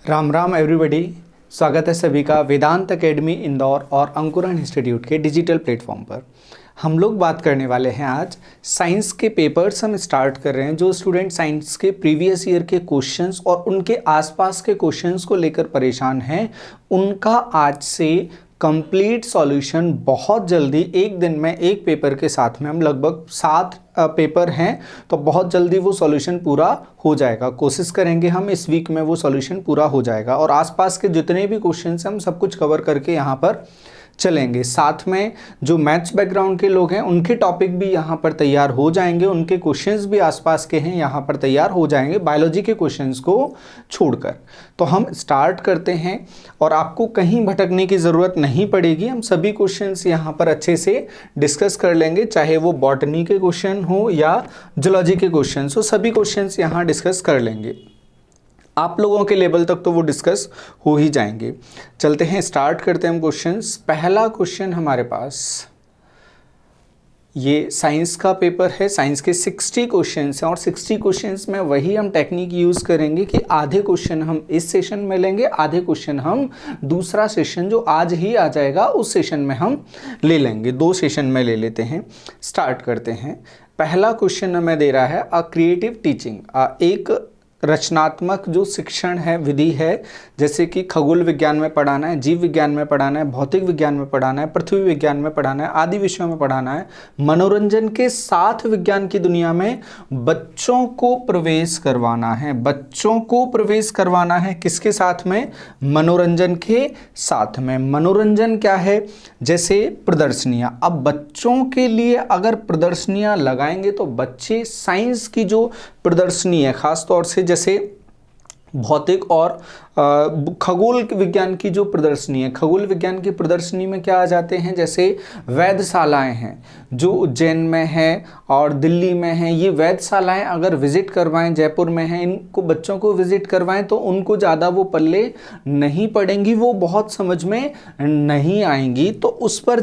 Ram Ram everybody. स्वागत है सभी का वेदांत एकेडमी इंदौर और अंकुरन इंस्टीट्यूट के डिजिटल प्लेटफॉर्म पर। हम लोग बात करने वाले हैं आज साइंस के पेपर्स हम स्टार्ट कर रहे हैं। जो स्टूडेंट साइंस के प्रीवियस ईयर के क्वेश्चंस और उनके आसपास के क्वेश्चंस को लेकर परेशान हैं, उनका आज से कंप्लीट सॉल्यूशन बहुत जल्दी एक दिन में एक पेपर के साथ में, हम लगभग 7 पेपर हैं तो बहुत जल्दी वो सॉल्यूशन पूरा हो जाएगा। कोशिश करेंगे हम इस वीक में वो सॉल्यूशन पूरा हो जाएगा और आसपास के जितने भी क्वेश्चंस हैं हम सब कुछ कवर करके यहाँ पर चलेंगे। साथ में जो मैथ्स बैकग्राउंड के लोग हैं उनके टॉपिक भी यहाँ पर तैयार हो जाएंगे, उनके क्वेश्चंस भी आसपास के हैं यहाँ पर तैयार हो जाएंगे बायोलॉजी के क्वेश्चंस को छोड़कर। तो हम स्टार्ट करते हैं और आपको कहीं भटकने की ज़रूरत नहीं पड़ेगी। हम सभी क्वेश्चंस यहाँ पर अच्छे से डिस्कस कर लेंगे, चाहे वो बॉटनी के क्वेश्चन हो या जूलॉजी के क्वेश्चन हो, सभी क्वेश्चंस यहाँ डिस्कस कर लेंगे। आप लोगों के लेवल तक तो वो डिस्कस हो ही जाएंगे। चलते हैं, स्टार्ट करते हैं हम क्वेश्चंस। पहला क्वेश्चन हमारे पास ये साइंस का पेपर है। साइंस के 60 क्वेश्चंस हैं और 60 क्वेश्चंस में वही हम टेक्निक यूज़ करेंगे कि आधे क्वेश्चन हम इस सेशन में लेंगे, आधे क्वेश्चन हम दूसरा सेशन जो आज ही आ जाएगा उस सेशन में हम ले लेंगे। 2 सेशन में ले लेते हैं। स्टार्ट करते हैं। पहला क्वेश्चन हमें दे रहा है क्रिएटिव टीचिंग, एक रचनात्मक जो शिक्षण है विधि है, जैसे कि खगोल विज्ञान में पढ़ाना है, जीव विज्ञान में पढ़ाना है, भौतिक विज्ञान में पढ़ाना है, पृथ्वी विज्ञान में पढ़ाना है, आदि विषयों में पढ़ाना है। मनोरंजन के साथ विज्ञान की दुनिया में बच्चों को प्रवेश करवाना है। बच्चों को प्रवेश करवाना है किसके साथ में? मनोरंजन के साथ में। मनोरंजन क्या है? जैसे प्रदर्शनियाँ। अब बच्चों के लिए अगर प्रदर्शनियाँ लगाएंगे तो बच्चे साइंस की जो प्रदर्शनी है, खास तौर से जैसे भौतिक और खगोल विज्ञान की जो प्रदर्शनी है, खगोल विज्ञान की प्रदर्शनी में क्या आ जाते हैं, जैसे वेधशालाएं हैं जो उज्जैन में है और दिल्ली में हैं। ये वेधशालाएं अगर विजिट करवाएं, जयपुर में हैं, इनको बच्चों को विजिट करवाएं तो उनको ज़्यादा वो पल्ले नहीं पड़ेंगी, वो बहुत समझ में नहीं आएंगी। तो उस पर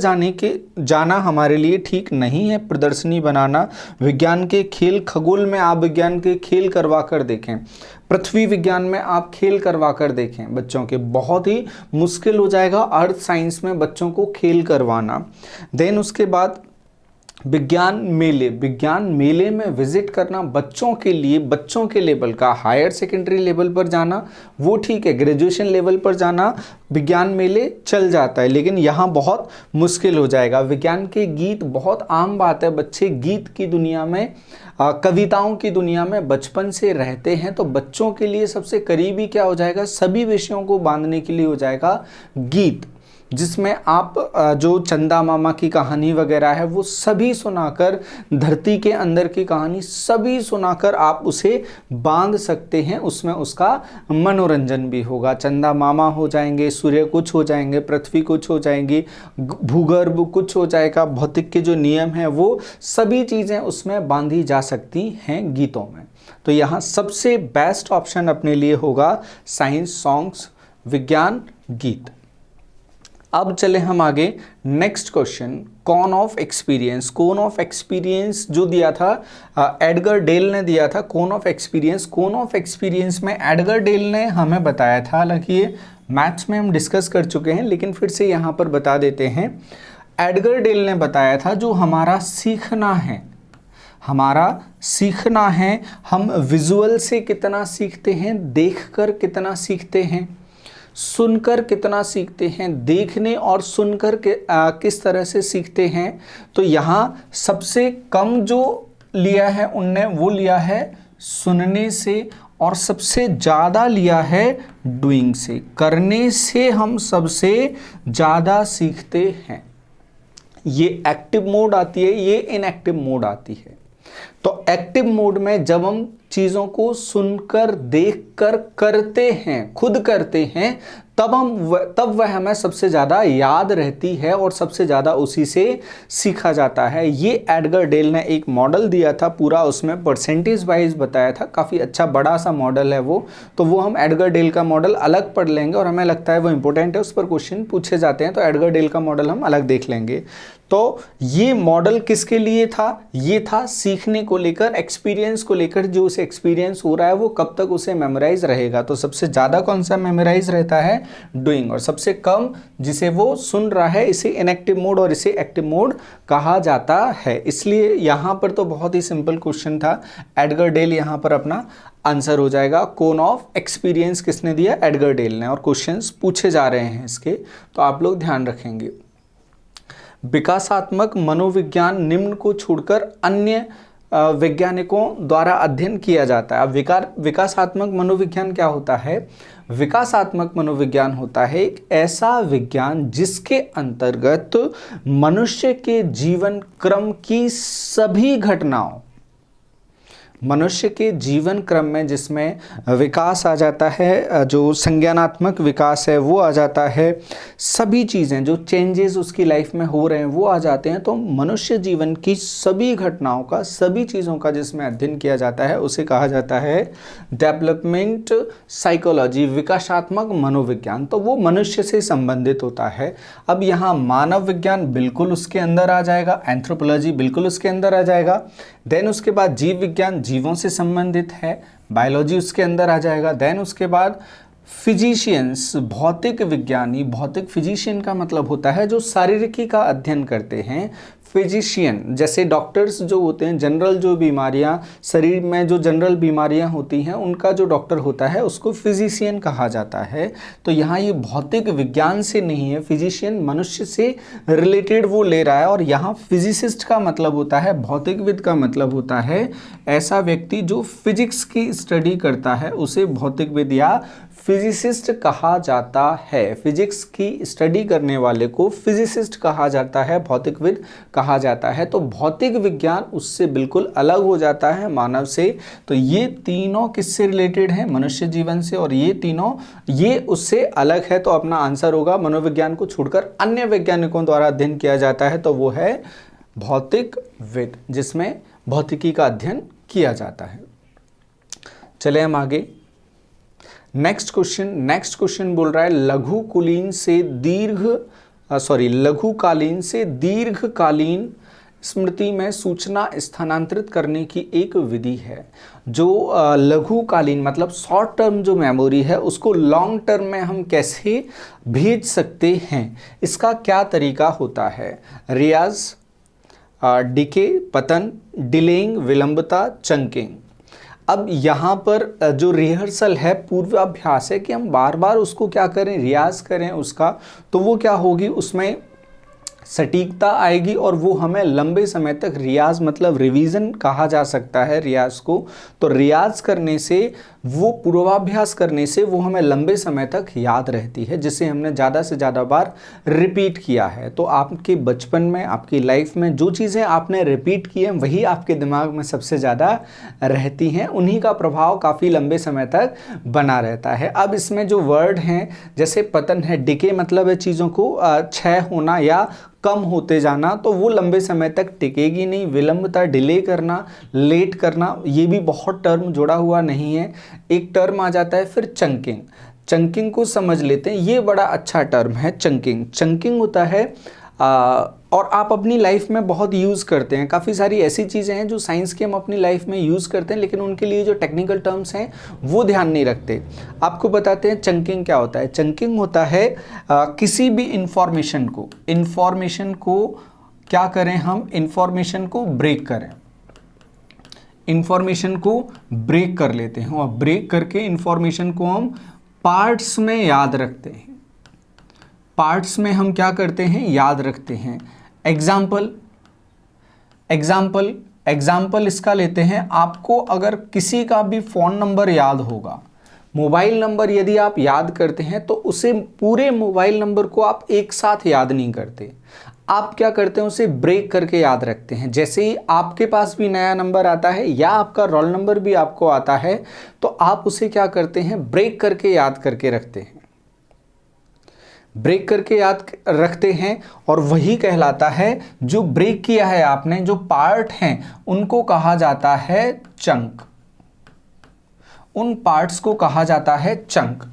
जाना हमारे लिए ठीक नहीं है। प्रदर्शनी बनाना, विज्ञान के खेल, खगोल में आप विज्ञान के खेल करवा कर देखें, पृथ्वी विज्ञान में आप खेल करवा कर देखें बच्चों के, बहुत ही मुश्किल हो जाएगा अर्थ साइंस में बच्चों को खेल करवाना। देन उसके बाद विज्ञान मेले में विजिट करना बच्चों के लिए, बच्चों के लेवल का, हायर सेकेंडरी लेवल पर जाना वो ठीक है, ग्रेजुएशन लेवल पर जाना विज्ञान मेले चल जाता है, लेकिन यहाँ बहुत मुश्किल हो जाएगा। विज्ञान के गीत बहुत आम बात है, बच्चे गीत की दुनिया में, कविताओं की दुनिया में बचपन से रहते हैं, तो बच्चों के लिए सबसे करीबी क्या हो जाएगा, सभी विषयों को बांधने के लिए हो जाएगा गीत, जिसमें आप जो चंदा मामा की कहानी वगैरह है वो सभी सुनाकर, धरती के अंदर की कहानी सभी सुनाकर आप उसे बांध सकते हैं। उसमें उसका मनोरंजन भी होगा। चंदा मामा हो जाएंगे, सूर्य कुछ हो जाएंगे, पृथ्वी कुछ हो जाएंगी, भूगर्भ कुछ हो जाएगा, भौतिक के जो नियम हैं वो सभी चीज़ें उसमें बांधी जा सकती हैं गीतों में। तो यहाँ सबसे बेस्ट ऑप्शन अपने लिए होगा साइंस सॉन्ग्स, विज्ञान गीत। अब चले हम आगे। Next question, cone of experience. Cone of experience जो दिया था एडगर डेल ने दिया था, cone of experience. Cone of experience में एडगर डेल ने हमें बताया था, हालांकि ये मैथ्स में हम डिस्कस कर चुके हैं लेकिन फिर से यहाँ पर बता देते हैं। एडगर डेल ने बताया था जो हमारा सीखना है, हम विजुअल से कितना सीखते हैं, देखकर कितना सीखते हैं, सुनकर कितना सीखते हैं, देखने और सुनकर किस तरह से सीखते हैं। तो यहाँ सबसे कम जो लिया है उनने वो लिया है सुनने से और सबसे ज़्यादा लिया है डूइंग से। करने से हम सबसे ज़्यादा सीखते हैं। ये एक्टिव मोड आती है, ये इनएक्टिव मोड आती है। तो एक्टिव मोड में जब हम चीज़ों को सुनकर, देखकर करते हैं, खुद करते हैं, तब वह हमें सबसे ज़्यादा याद रहती है और सबसे ज़्यादा उसी से सीखा जाता है। ये एडगर डेल ने एक मॉडल दिया था पूरा, उसमें परसेंटेज वाइज बताया था, काफ़ी अच्छा बड़ा सा मॉडल है वो। तो वो हम एडगर डेल का मॉडल अलग पढ़ लेंगे और हमें लगता है वो इंपॉर्टेंट है, उस पर क्वेश्चन पूछे जाते हैं, तो एडगर डेल का मॉडल हम अलग देख लेंगे। तो ये मॉडल किसके लिए था? ये था सीखने को लेकर, एक्सपीरियंस को लेकर। जो उसे एक्सपीरियंस हो रहा है वो कब तक उसे मेमोराइज रहेगा। तो सबसे ज़्यादा कौन सा मेमोराइज रहता है? डूइंग। और सबसे कम जिसे वो सुन रहा है, इसे इनएक्टिव मोड और इसे एक्टिव मोड कहा जाता है। इसलिए यहाँ पर तो बहुत ही सिंपल क्वेश्चन था। एडगर डेल यहाँ पर अपना आंसर हो जाएगा। कोन ऑफ एक्सपीरियंस किसने दिया? एडगर डेल ने। और क्वेश्चंस पूछे जा रहे हैं इसके, तो आप लोग ध्यान रखेंगे। विकासात्मक मनोविज्ञान निम्न को छोड़कर अन्य वैज्ञानिकों द्वारा अध्ययन किया जाता है। अब विकासात्मक मनोविज्ञान क्या होता है? विकासात्मक मनोविज्ञान होता है एक ऐसा विज्ञान जिसके अंतर्गत मनुष्य के जीवन क्रम की सभी घटनाओं, मनुष्य के जीवन क्रम में जिसमें विकास आ जाता है, जो संज्ञानात्मक विकास है वो आ जाता है, सभी चीज़ें जो चेंजेस उसकी लाइफ में हो रहे हैं वो आ जाते हैं। तो मनुष्य जीवन की सभी घटनाओं का, सभी चीज़ों का जिसमें अध्ययन किया जाता है उसे कहा जाता है डेवलपमेंट साइकोलॉजी, विकासात्मक मनोविज्ञान। तो वो मनुष्य से संबंधित होता है। अब यहाँ मानव विज्ञान बिल्कुल उसके अंदर आ जाएगा, एंथ्रोपोलॉजी बिल्कुल उसके अंदर आ जाएगा। देन उसके बाद जीव विज्ञान जीवों से संबंधित है, बायोलॉजी उसके अंदर आ जाएगा। देन उसके बाद फिजिशियंस, भौतिक विज्ञानी, भौतिक फिजिशियन का मतलब होता है जो शारीरिकी का अध्ययन करते हैं। फिजिशियन जैसे डॉक्टर्स जो होते हैं, जनरल जो बीमारियां, शरीर में जो जनरल बीमारियां होती हैं उनका जो डॉक्टर होता है उसको फिजिशियन कहा जाता है। तो यहाँ ये भौतिक विज्ञान से नहीं है, फिजिशियन मनुष्य से रिलेटेड वो ले रहा है। और यहाँ फिजिसिस्ट का मतलब होता है, भौतिकविद का मतलब होता है ऐसा व्यक्ति जो फिजिक्स की स्टडी करता है, उसे भौतिकविद या फिजिसिस्ट कहा जाता है। फिजिक्स की स्टडी करने वाले को फिजिसिस्ट कहा जाता है, भौतिकविद कहा जाता है। तो भौतिक विज्ञान उससे बिल्कुल अलग हो जाता है मानव से। तो ये तीनों किससे रिलेटेड हैं? मनुष्य जीवन से। और ये तीनों ये उससे अलग है। तो अपना आंसर होगा मनोविज्ञान को छोड़कर अन्य वैज्ञानिकों द्वारा अध्ययन किया जाता है, तो वो है भौतिकविद, जिसमें भौतिकी का अध्ययन किया जाता है। चले हम आगे। नेक्स्ट क्वेश्चन बोल रहा है लघुकालीन से दीर्घकालीन स्मृति में सूचना स्थानांतरित करने की एक विधि है। जो लघुकालीन मतलब शॉर्ट टर्म जो मेमोरी है उसको लॉन्ग टर्म में हम कैसे भेज सकते हैं, इसका क्या तरीका होता है? रियाज, डिके, पतन, डिलेइंग, विलंबता, चंकिंग। अब यहाँ पर जो रिहर्सल है, पूर्वाभ्यास है कि हम बार बार उसको क्या करें, रियाज करें उसका, तो वो क्या होगी, उसमें सटीकता आएगी और वो हमें लंबे समय तक, रियाज मतलब रिवीजन कहा जा सकता है रियाज को। तो रियाज करने से, वो पूर्वाभ्यास करने से वो हमें लंबे समय तक याद रहती है, जिसे हमने ज़्यादा से ज़्यादा बार रिपीट किया है। तो आपके बचपन में, आपकी लाइफ में जो चीज़ें आपने रिपीट की हैं वही आपके दिमाग में सबसे ज़्यादा रहती हैं, उन्हीं का प्रभाव काफ़ी लंबे समय तक बना रहता है। अब इसमें जो वर्ड हैं, जैसे पतन है, डिके मतलब है चीज़ों को क्षय होना या कम होते जाना, तो वो लंबे समय तक टिकेगी नहीं। विलंबता, डिले करना, लेट करना, ये भी बहुत टर्म जुड़ा हुआ नहीं है। एक टर्म आ जाता है फिर चंकिंग। चंकिंग को समझ लेते हैं, ये बड़ा अच्छा टर्म है चंकिंग। चंकिंग होता है और आप अपनी लाइफ में बहुत यूज़ करते हैं। काफ़ी सारी ऐसी चीज़ें हैं जो साइंस की हम अपनी लाइफ में यूज़ करते हैं, लेकिन उनके लिए जो टेक्निकल टर्म्स हैं वो ध्यान नहीं रखते। आपको बताते हैं चंकिंग क्या होता है। चंकिंग होता है किसी भी इंफॉर्मेशन को क्या करें हम, इंफॉर्मेशन को ब्रेक करें, इंफॉर्मेशन को ब्रेक कर लेते हैं और ब्रेक करके इंफॉर्मेशन को हम पार्ट्स में याद रखते हैं। पार्ट्स में हम क्या करते हैं, याद रखते हैं। एग्जाम्पल इसका लेते हैं। आपको अगर किसी का भी फ़ोन नंबर याद होगा, मोबाइल नंबर यदि आप याद करते हैं, तो उसे पूरे मोबाइल नंबर को आप एक साथ याद नहीं करते। आप क्या करते हैं, उसे ब्रेक करके याद रखते हैं। जैसे ही आपके पास भी नया नंबर आता है या आपका रोल नंबर भी आपको आता है, तो आप उसे क्या करते हैं, ब्रेक करके याद करके रखते हैं, ब्रेक करके याद रखते हैं। और वही कहलाता है, जो ब्रेक किया है आपने, जो पार्ट हैं उनको कहा जाता है चंक, उन पार्ट्स को कहा जाता है चंक।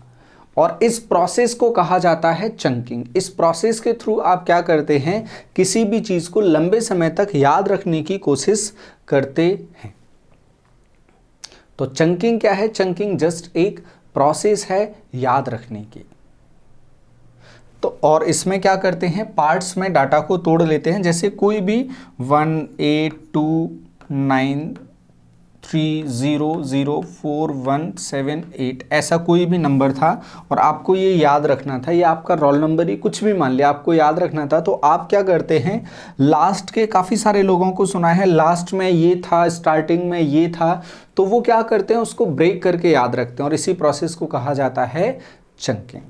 और इस प्रोसेस को कहा जाता है चंकिंग। इस प्रोसेस के थ्रू आप क्या करते हैं, किसी भी चीज को लंबे समय तक याद रखने की कोशिश करते हैं। तो चंकिंग क्या है? चंकिंग जस्ट एक प्रोसेस है याद रखने की। तो और इसमें क्या करते हैं, पार्ट्स में डाटा को तोड़ लेते हैं। जैसे कोई भी 18293004178 ऐसा कोई भी नंबर था और आपको ये याद रखना था, ये आपका रोल नंबर ही कुछ भी मान लिया आपको याद रखना था, तो आप क्या करते हैं, लास्ट के काफ़ी सारे लोगों को सुना है लास्ट में ये था, स्टार्टिंग में ये था, तो वो क्या करते हैं, उसको ब्रेक करके याद रखते हैं और इसी प्रोसेस को कहा जाता है चंकिंग।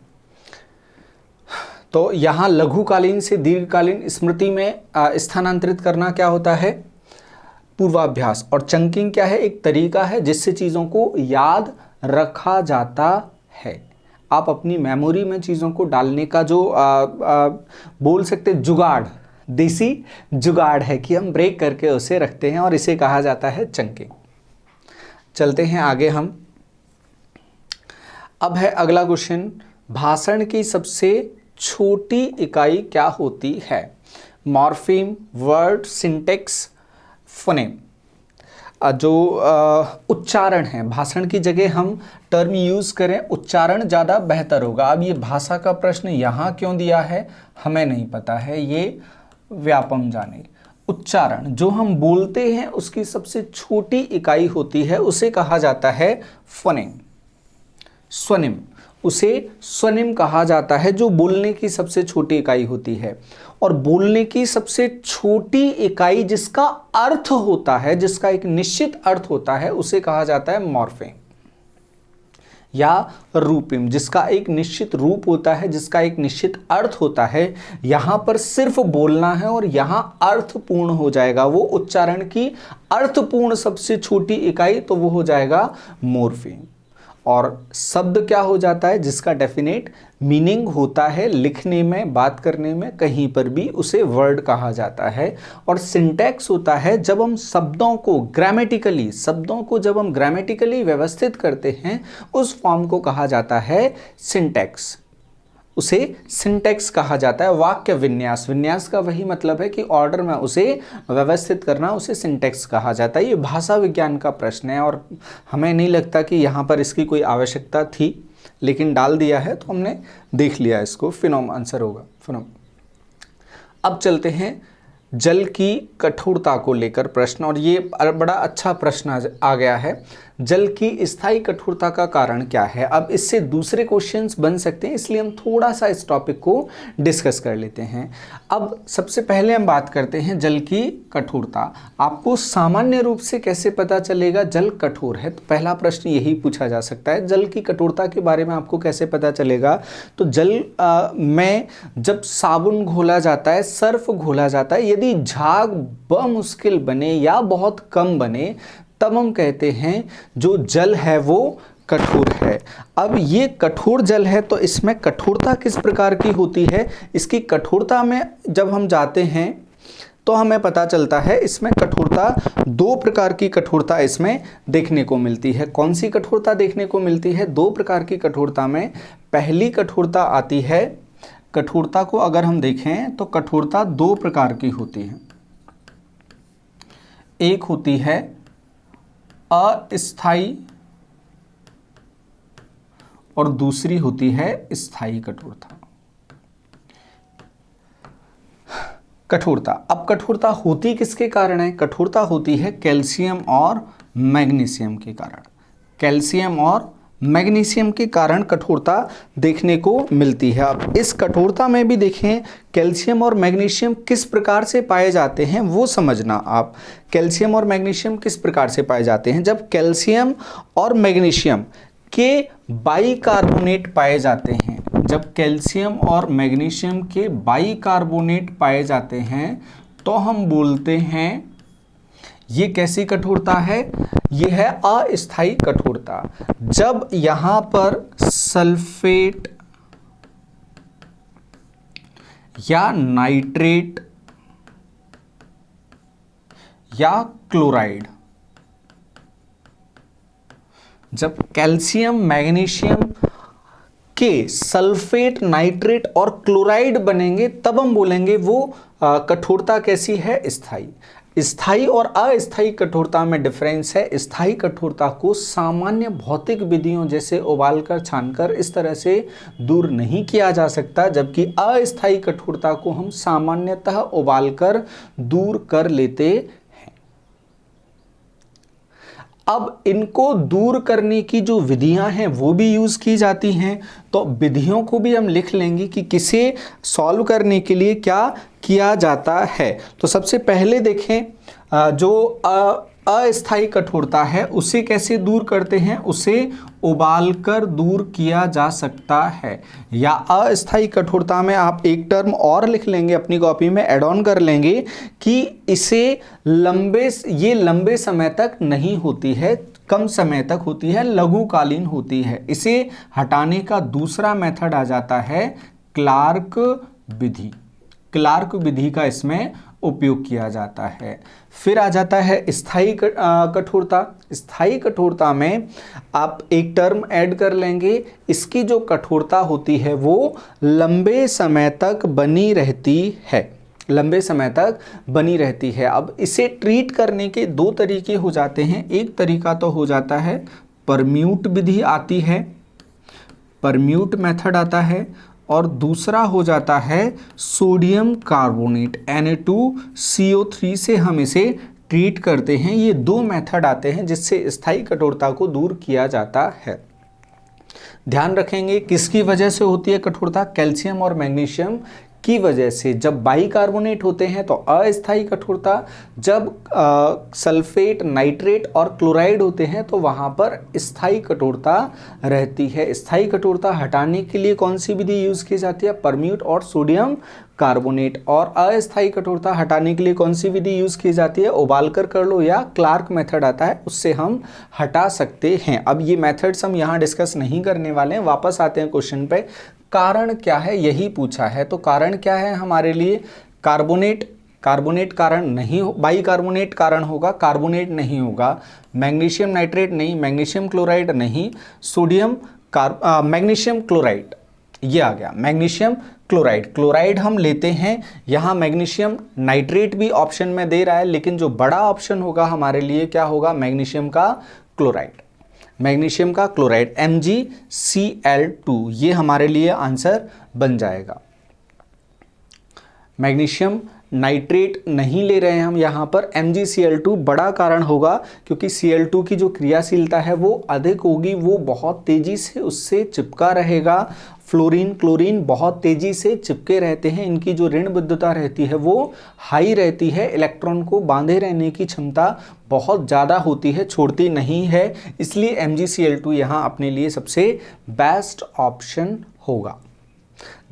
तो यहाँ लघुकालीन से दीर्घकालीन स्मृति में स्थानांतरित करना क्या होता है, पूर्वाभ्यास। और चंकिंग क्या है, एक तरीका है जिससे चीज़ों को याद रखा जाता है। आप अपनी मेमोरी में चीज़ों को डालने का जो बोल सकते जुगाड़, देसी जुगाड़ है कि हम ब्रेक करके उसे रखते हैं और इसे कहा जाता है चंकिंग। चलते हैं आगे हम। अब है अगला क्वेश्चन, भाषण की सबसे छोटी इकाई क्या होती है? Morpheme, word, syntax, phoneme. जो उच्चारण है, भाषण की जगह हम टर्म यूज करें, उच्चारण ज़्यादा बेहतर होगा। अब ये भाषा का प्रश्न यहाँ क्यों दिया है हमें नहीं पता है, ये व्यापम जाने। उच्चारण जो हम बोलते हैं उसकी सबसे छोटी इकाई होती है, उसे कहा जाता है फोनेम, स्वनिम। उसे स्वनिम कहा जाता है जो बोलने की सबसे छोटी इकाई होती है। और बोलने की सबसे छोटी इकाई जिसका अर्थ होता है, जिसका एक निश्चित अर्थ होता है, उसे कहा जाता है मॉर्फेम या रूपिम, जिसका एक निश्चित रूप होता है, जिसका एक निश्चित अर्थ होता है। यहां पर सिर्फ बोलना है और यहां अर्थपूर्ण हो जाएगा वो उच्चारण की अर्थपूर्ण सबसे छोटी इकाई, तो वो हो जाएगा मोर्फेम। और शब्द क्या हो जाता है, जिसका डेफिनेट मीनिंग होता है लिखने में, बात करने में, कहीं पर भी, उसे वर्ड कहा जाता है। और सिंटैक्स होता है जब हम शब्दों को जब हम ग्रामेटिकली व्यवस्थित करते हैं, उस फॉर्म को कहा जाता है सिंटैक्स, उसे सिंटैक्स कहा जाता है। वाक्य विन्यास, विन्यास का वही मतलब है कि ऑर्डर में उसे व्यवस्थित करना, उसे सिंटैक्स कहा जाता है। ये भाषा विज्ञान का प्रश्न है और हमें नहीं लगता कि यहाँ पर इसकी कोई आवश्यकता थी, लेकिन डाल दिया है तो हमने देख लिया इसको। फिनोम आंसर होगा, फिनोम। अब चलते हैं जल की कठोरता को लेकर प्रश्न, और ये बड़ा अच्छा प्रश्न आ गया है। जल की स्थायी कठोरता का कारण क्या है? अब इससे दूसरे क्वेश्चंस बन सकते हैं, इसलिए हम थोड़ा सा इस टॉपिक को डिस्कस कर लेते हैं। अब सबसे पहले हम बात करते हैं जल की कठोरता। आपको सामान्य रूप से कैसे पता चलेगा जल कठोर है? तो पहला प्रश्न यही पूछा जा सकता है, जल की कठोरता के बारे में आपको कैसे पता चलेगा? तो जल में जब साबुन घोला जाता है, सर्फ घोला जाता है, यदि झाग बमुश्किल बने या बहुत कम बने, तब हम कहते हैं जो जल है वो कठोर है। अब ये कठोर जल है तो इसमें कठोरता किस प्रकार की होती है? इसकी कठोरता में जब हम जाते हैं तो हमें पता चलता है इसमें कठोरता, दो प्रकार की कठोरता इसमें देखने को मिलती है। कौन सी कठोरता देखने को मिलती है? दो प्रकार की कठोरता में पहली कठोरता आती है, कठोरता को अगर हम देखें तो कठोरता दो प्रकार की होती है। एक होती है अस्थायी और दूसरी होती है स्थायी कठोरता। कठोरता, अब कठोरता होती किसके कारण है? कठोरता होती है कैल्शियम और मैग्नीशियम के कारण। कैल्शियम और मैग्नीशियम के कारण कठोरता देखने को मिलती है। अब इस कठोरता में भी देखें कैल्शियम और मैग्नीशियम किस प्रकार से पाए जाते हैं वो समझना आप। कैल्शियम और मैग्नीशियम किस प्रकार से पाए जाते हैं? जब कैल्शियम और मैग्नीशियम के बाइकार्बोनेट पाए जाते हैं, जब कैल्शियम और मैग्नीशियम के बाइकार्बोनेट पाए जाते हैं तो हम बोलते हैं ये कैसी कठोरता है? ये है अस्थायी कठोरता। जब यहां पर सल्फेट या नाइट्रेट या क्लोराइड, जब कैल्शियम मैग्नीशियम के सल्फेट, नाइट्रेट और क्लोराइड बनेंगे तब हम बोलेंगे वो कठोरता कैसी है, स्थायी। स्थायी और अस्थायी कठोरता में डिफरेंस है। स्थायी कठोरता को सामान्य भौतिक विधियों जैसे उबालकर, छानकर इस तरह से दूर नहीं किया जा सकता, जबकि अस्थायी कठोरता को हम सामान्यतः उबालकर दूर कर लेते हैं। अब इनको दूर करने की जो विधियां हैं वो भी यूज की जाती हैं, तो विधियों को भी हम लिख लेंगे कि किसे सॉल्व करने के लिए क्या किया जाता है। तो सबसे पहले देखें जो अस्थायी कठोरता है उसे कैसे दूर करते हैं, उसे उबालकर दूर किया जा सकता है। या अस्थायी कठोरता में आप एक टर्म और लिख लेंगे, अपनी कॉपी में ऐड ऑन कर लेंगे कि इसे ये लंबे समय तक नहीं होती है, कम समय तक होती है, लघुकालीन होती है। इसे हटाने का दूसरा मेथड आ जाता है क्लार्क विधि। क्लार्क विधि का इसमें उपयोग किया जाता है। फिर आ जाता है स्थायी कठोरता। स्थायी कठोरता में आप एक टर्म ऐड कर लेंगे, इसकी जो कठोरता होती है वो लंबे समय तक बनी रहती है, लंबे समय तक बनी रहती है। अब इसे ट्रीट करने के दो तरीके हो जाते हैं। एक तरीका तो हो जाता है परम्यूट विधि आती है, परम्यूट मेथड आता है, और दूसरा हो जाता है सोडियम कार्बोनेट Na2CO3 से हम इसे ट्रीट करते हैं। ये दो मेथड आते हैं जिससे स्थायी कठोरता को दूर किया जाता है। ध्यान रखेंगे किसकी वजह से होती है कठोरता, कैल्शियम और मैग्नीशियम की वजह से। जब बाइकार्बोनेट होते हैं तो अस्थायी कठोरता, जब सल्फेट, नाइट्रेट और क्लोराइड होते हैं तो वहां पर स्थायी कठोरता रहती है। स्थायी कठोरता हटाने के लिए कौन सी विधि यूज की जाती है, परम्यूट और सोडियम कार्बोनेट। और अस्थायी कठोरता हटाने के लिए कौन सी विधि यूज की जाती है, उबाल कर लो या क्लार्क मेथड आता है, उससे हम हटा सकते हैं। अब ये मेथड्स हम यहाँ डिस्कस नहीं करने वाले हैं, वापस आते हैं क्वेश्चन पे। कारण क्या है यही पूछा है, तो कारण क्या है हमारे लिए, कार्बोनेट कारण नहीं हो, बाइकार्बोनेट कारण होगा, कार्बोनेट नहीं होगा, मैग्नीशियम नाइट्रेट नहीं, मैग्नीशियम क्लोराइड नहीं, मैग्नीशियम क्लोराइड, ये आ गया मैग्नीशियम क्लोराइड। क्लोराइड हम लेते हैं, यहाँ मैग्नीशियम नाइट्रेट भी ऑप्शन में दे रहा है, लेकिन जो बड़ा ऑप्शन होगा हमारे लिए क्या होगा, मैग्नीशियम का क्लोराइड। मैग्नीशियम का क्लोराइड MgCl2, ये हमारे लिए आंसर बन जाएगा। मैग्नीशियम नाइट्रेट नहीं ले रहे हैं हम यहाँ पर, MgCl2 बड़ा कारण होगा, क्योंकि Cl2 की जो क्रियाशीलता है वो अधिक होगी, वो बहुत तेजी से उससे चिपका रहेगा। फ्लोरीन, क्लोरीन बहुत तेजी से चिपके रहते हैं, इनकी जो ऋण विद्युता रहती है वो हाई रहती है, इलेक्ट्रॉन को बांधे रहने की क्षमता बहुत ज़्यादा होती है, छोड़ती नहीं है, इसलिए MgCl2 यहाँ अपने लिए सबसे बेस्ट ऑप्शन होगा।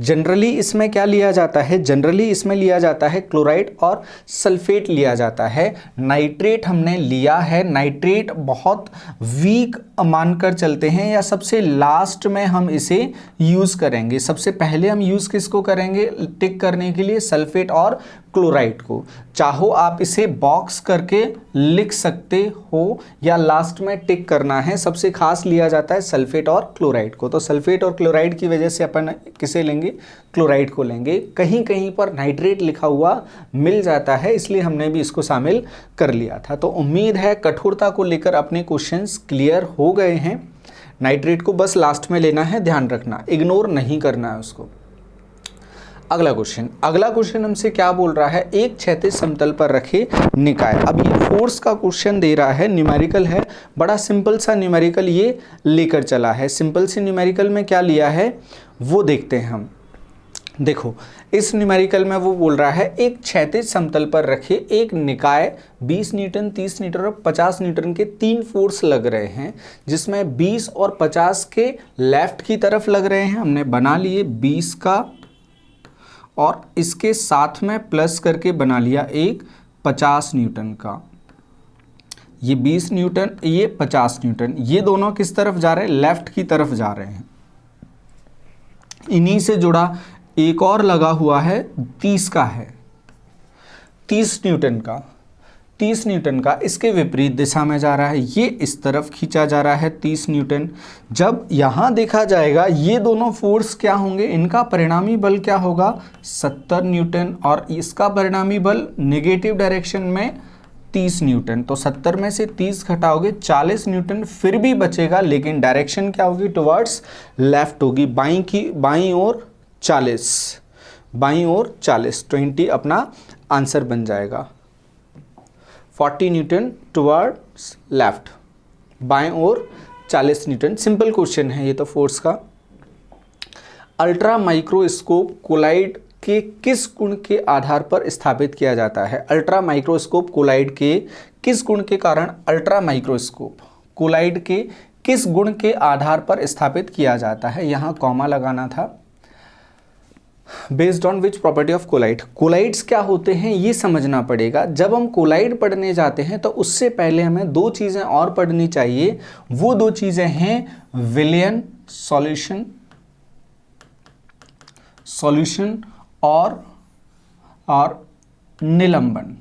जनरली इसमें क्या लिया जाता है, जनरली इसमें लिया जाता है क्लोराइड और सल्फेट लिया जाता है। नाइट्रेट हमने लिया है, नाइट्रेट बहुत वीक मानकर चलते हैं, या सबसे लास्ट में हम इसे यूज़ करेंगे। सबसे पहले हम यूज़ किसको करेंगे टिक करने के लिए, सल्फेट और क्लोराइड को। चाहो आप इसे बॉक्स करके लिख सकते हो या लास्ट में टिक करना है, सबसे खास लिया जाता है सल्फेट और क्लोराइड को। तो सल्फेट और क्लोराइड की वजह से अपन किसे लेंगे, क्लोराइड को लेंगे। कहीं कहीं पर नाइट्रेट लिखा हुआ मिल जाता है, इसलिए हमने भी इसको शामिल कर लिया था। तो उम्मीद है कठोरता को लेकर अपने क्वेश्चंस क्लियर हो गए हैं। नाइट्रेट को बस लास्ट में लेना है, ध्यान रखना, इग्नोर नहीं करना है उसको। अगला क्वेश्चन हमसे क्या बोल रहा है, एक क्षैतिज समतल पर रखे निकाय। अब ये फोर्स का क्वेश्चन दे रहा है, न्यूमेरिकल है, बड़ा सिंपल सा न्यूमेरिकल ये लेकर चला है। सिंपल से न्यूमेरिकल में क्या लिया है वो देखते हैं हम। देखो इस न्यूमेरिकल में वो बोल रहा है एक क्षैतिज समतल पर रखे एक निकाय 20 न्यूटन, 30 न्यूटन और 50 न्यूटन के 3 फोर्स लग रहे हैं, जिसमें 20 और 50 के लेफ्ट की तरफ लग रहे हैं। हमने बना लिए 20 का और इसके साथ में प्लस करके बना लिया एक 50 न्यूटन का। ये 20 न्यूटन, ये 50 न्यूटन, ये दोनों किस तरफ जा रहे हैं, लेफ्ट की तरफ जा रहे हैं। इन्हीं से जुड़ा एक और लगा हुआ है 30 का है, 30 न्यूटन का। 30 न्यूटन का इसके विपरीत दिशा में जा रहा है, ये इस तरफ खींचा जा रहा है 30 न्यूटन। जब यहाँ देखा जाएगा ये दोनों फोर्स क्या होंगे, इनका परिणामी बल क्या होगा 70 न्यूटन और इसका परिणामी बल नेगेटिव डायरेक्शन में 30 न्यूटन। तो 70 में से 30 घटाओगे 40 न्यूटन फिर भी बचेगा, लेकिन डायरेक्शन क्या होगी टुवर्ड्स लेफ्ट होगी, बाईं ओर 40, बाईं ओर 40, 20 अपना आंसर बन जाएगा। 40 न्यूटन टुवर्ड्स लेफ्ट, बाएं ओर 40 न्यूटन। सिंपल क्वेश्चन है ये तो फोर्स का। अल्ट्रा माइक्रोस्कोप कोलाइड के किस गुण के आधार पर स्थापित किया जाता है? अल्ट्रा माइक्रोस्कोप कोलाइड के किस गुण के कारण अल्ट्रा माइक्रोस्कोप कोलाइड के किस गुण के आधार पर स्थापित किया जाता है? यहाँ कॉमा लगाना था। Based on which property of colloid, colloids क्या होते हैं ये समझना पड़ेगा। जब हम कोलाइड पढ़ने जाते हैं तो उससे पहले हमें दो चीज़ें और पढ़नी चाहिए। वो दो चीज़ें हैं विलियन सॉल्यूशन और निलंबन।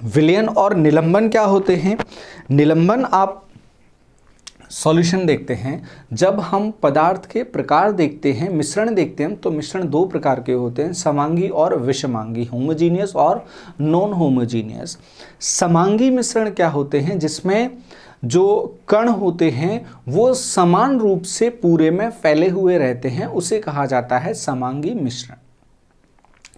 विलियन और निलंबन क्या होते हैं? निलंबन आप सॉल्यूशन देखते हैं, जब हम पदार्थ के प्रकार देखते हैं, मिश्रण देखते हैं, तो मिश्रण दो प्रकार के होते हैं, समांगी और विषमांगी, होमोजीनियस और नॉन होमोजीनियस। समांगी मिश्रण क्या होते हैं? जिसमें जो कण होते हैं वो समान रूप से पूरे में फैले हुए रहते हैं, उसे कहा जाता है समांगी मिश्रण।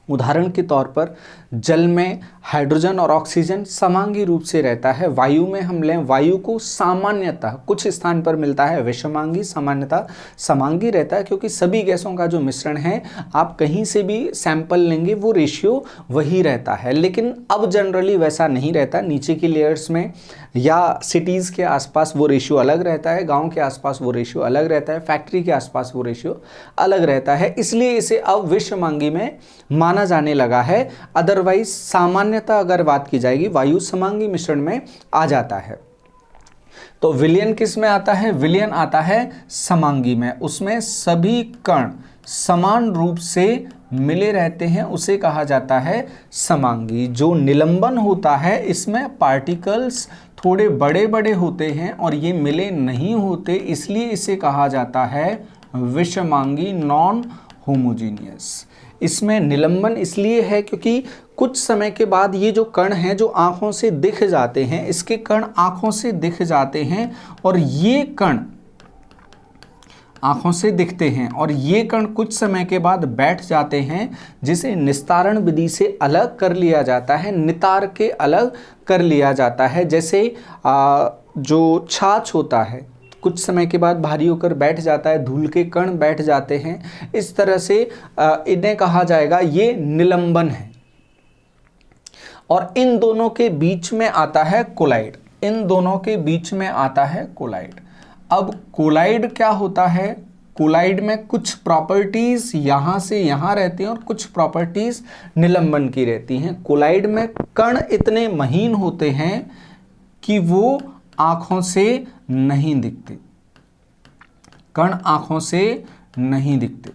उदाहरण के तौर पर जल में हाइड्रोजन और ऑक्सीजन समांगी रूप से रहता है। वायु में हम लें, वायु को सामान्यतः कुछ स्थान पर मिलता है विषमांगी, सामान्यतः समांगी रहता है, क्योंकि सभी गैसों का जो मिश्रण है आप कहीं से भी सैंपल लेंगे वो रेशियो वही रहता है। लेकिन अब जनरली वैसा नहीं रहता, नीचे की लेयर्स में या सिटीज़ के आसपास वो रेशियो अलग रहता है, गांव के आसपास वो रेशियो अलग रहता है, फैक्ट्री के आसपास वो रेशियो अलग रहता है, इसलिए इसे अब विषमांगी में माना जाने लगा है। अदरवाइज सामान्यतः अगर बात की जाएगी वायु समांगी मिश्रण में आ जाता है। तो विलियन किस में आता है? विलियन आता है समांगी में, उसमें सभी कण समान रूप से मिले रहते हैं, उसे कहा जाता है समांगी। जो निलंबन होता है इसमें पार्टिकल्स थोड़े बड़े बड़े होते हैं और ये मिले नहीं होते, इसलिए इसे कहा जाता है विषमांगी, नॉन होमोजीनियस। इसमें निलंबन इसलिए है क्योंकि कुछ समय के बाद ये जो कण हैं जो आँखों से दिख जाते हैं, इसके कण आँखों से दिख जाते हैं और ये कण आँखों से दिखते हैं और ये कण कुछ समय के बाद बैठ जाते हैं, जिसे निस्तारण विधि से अलग कर लिया जाता है, नितार के अलग कर लिया जाता है। जैसे जो छाछ होता है कुछ समय के बाद भारी होकर बैठ जाता है, धूल के कण बैठ जाते हैं, इस तरह से इन्हें कहा जाएगा ये निलंबन है। और इन दोनों के बीच में आता है कोलाइड, इन दोनों के बीच में आता है कोलाइड। अब कोलाइड क्या होता है? कोलाइड में कुछ प्रॉपर्टीज यहाँ से यहाँ रहती हैं और कुछ प्रॉपर्टीज निलंबन की रहती हैं। कोलाइड में कण इतने महीन होते हैं कि वो आँखों से नहीं दिखते, कण आँखों से नहीं दिखते,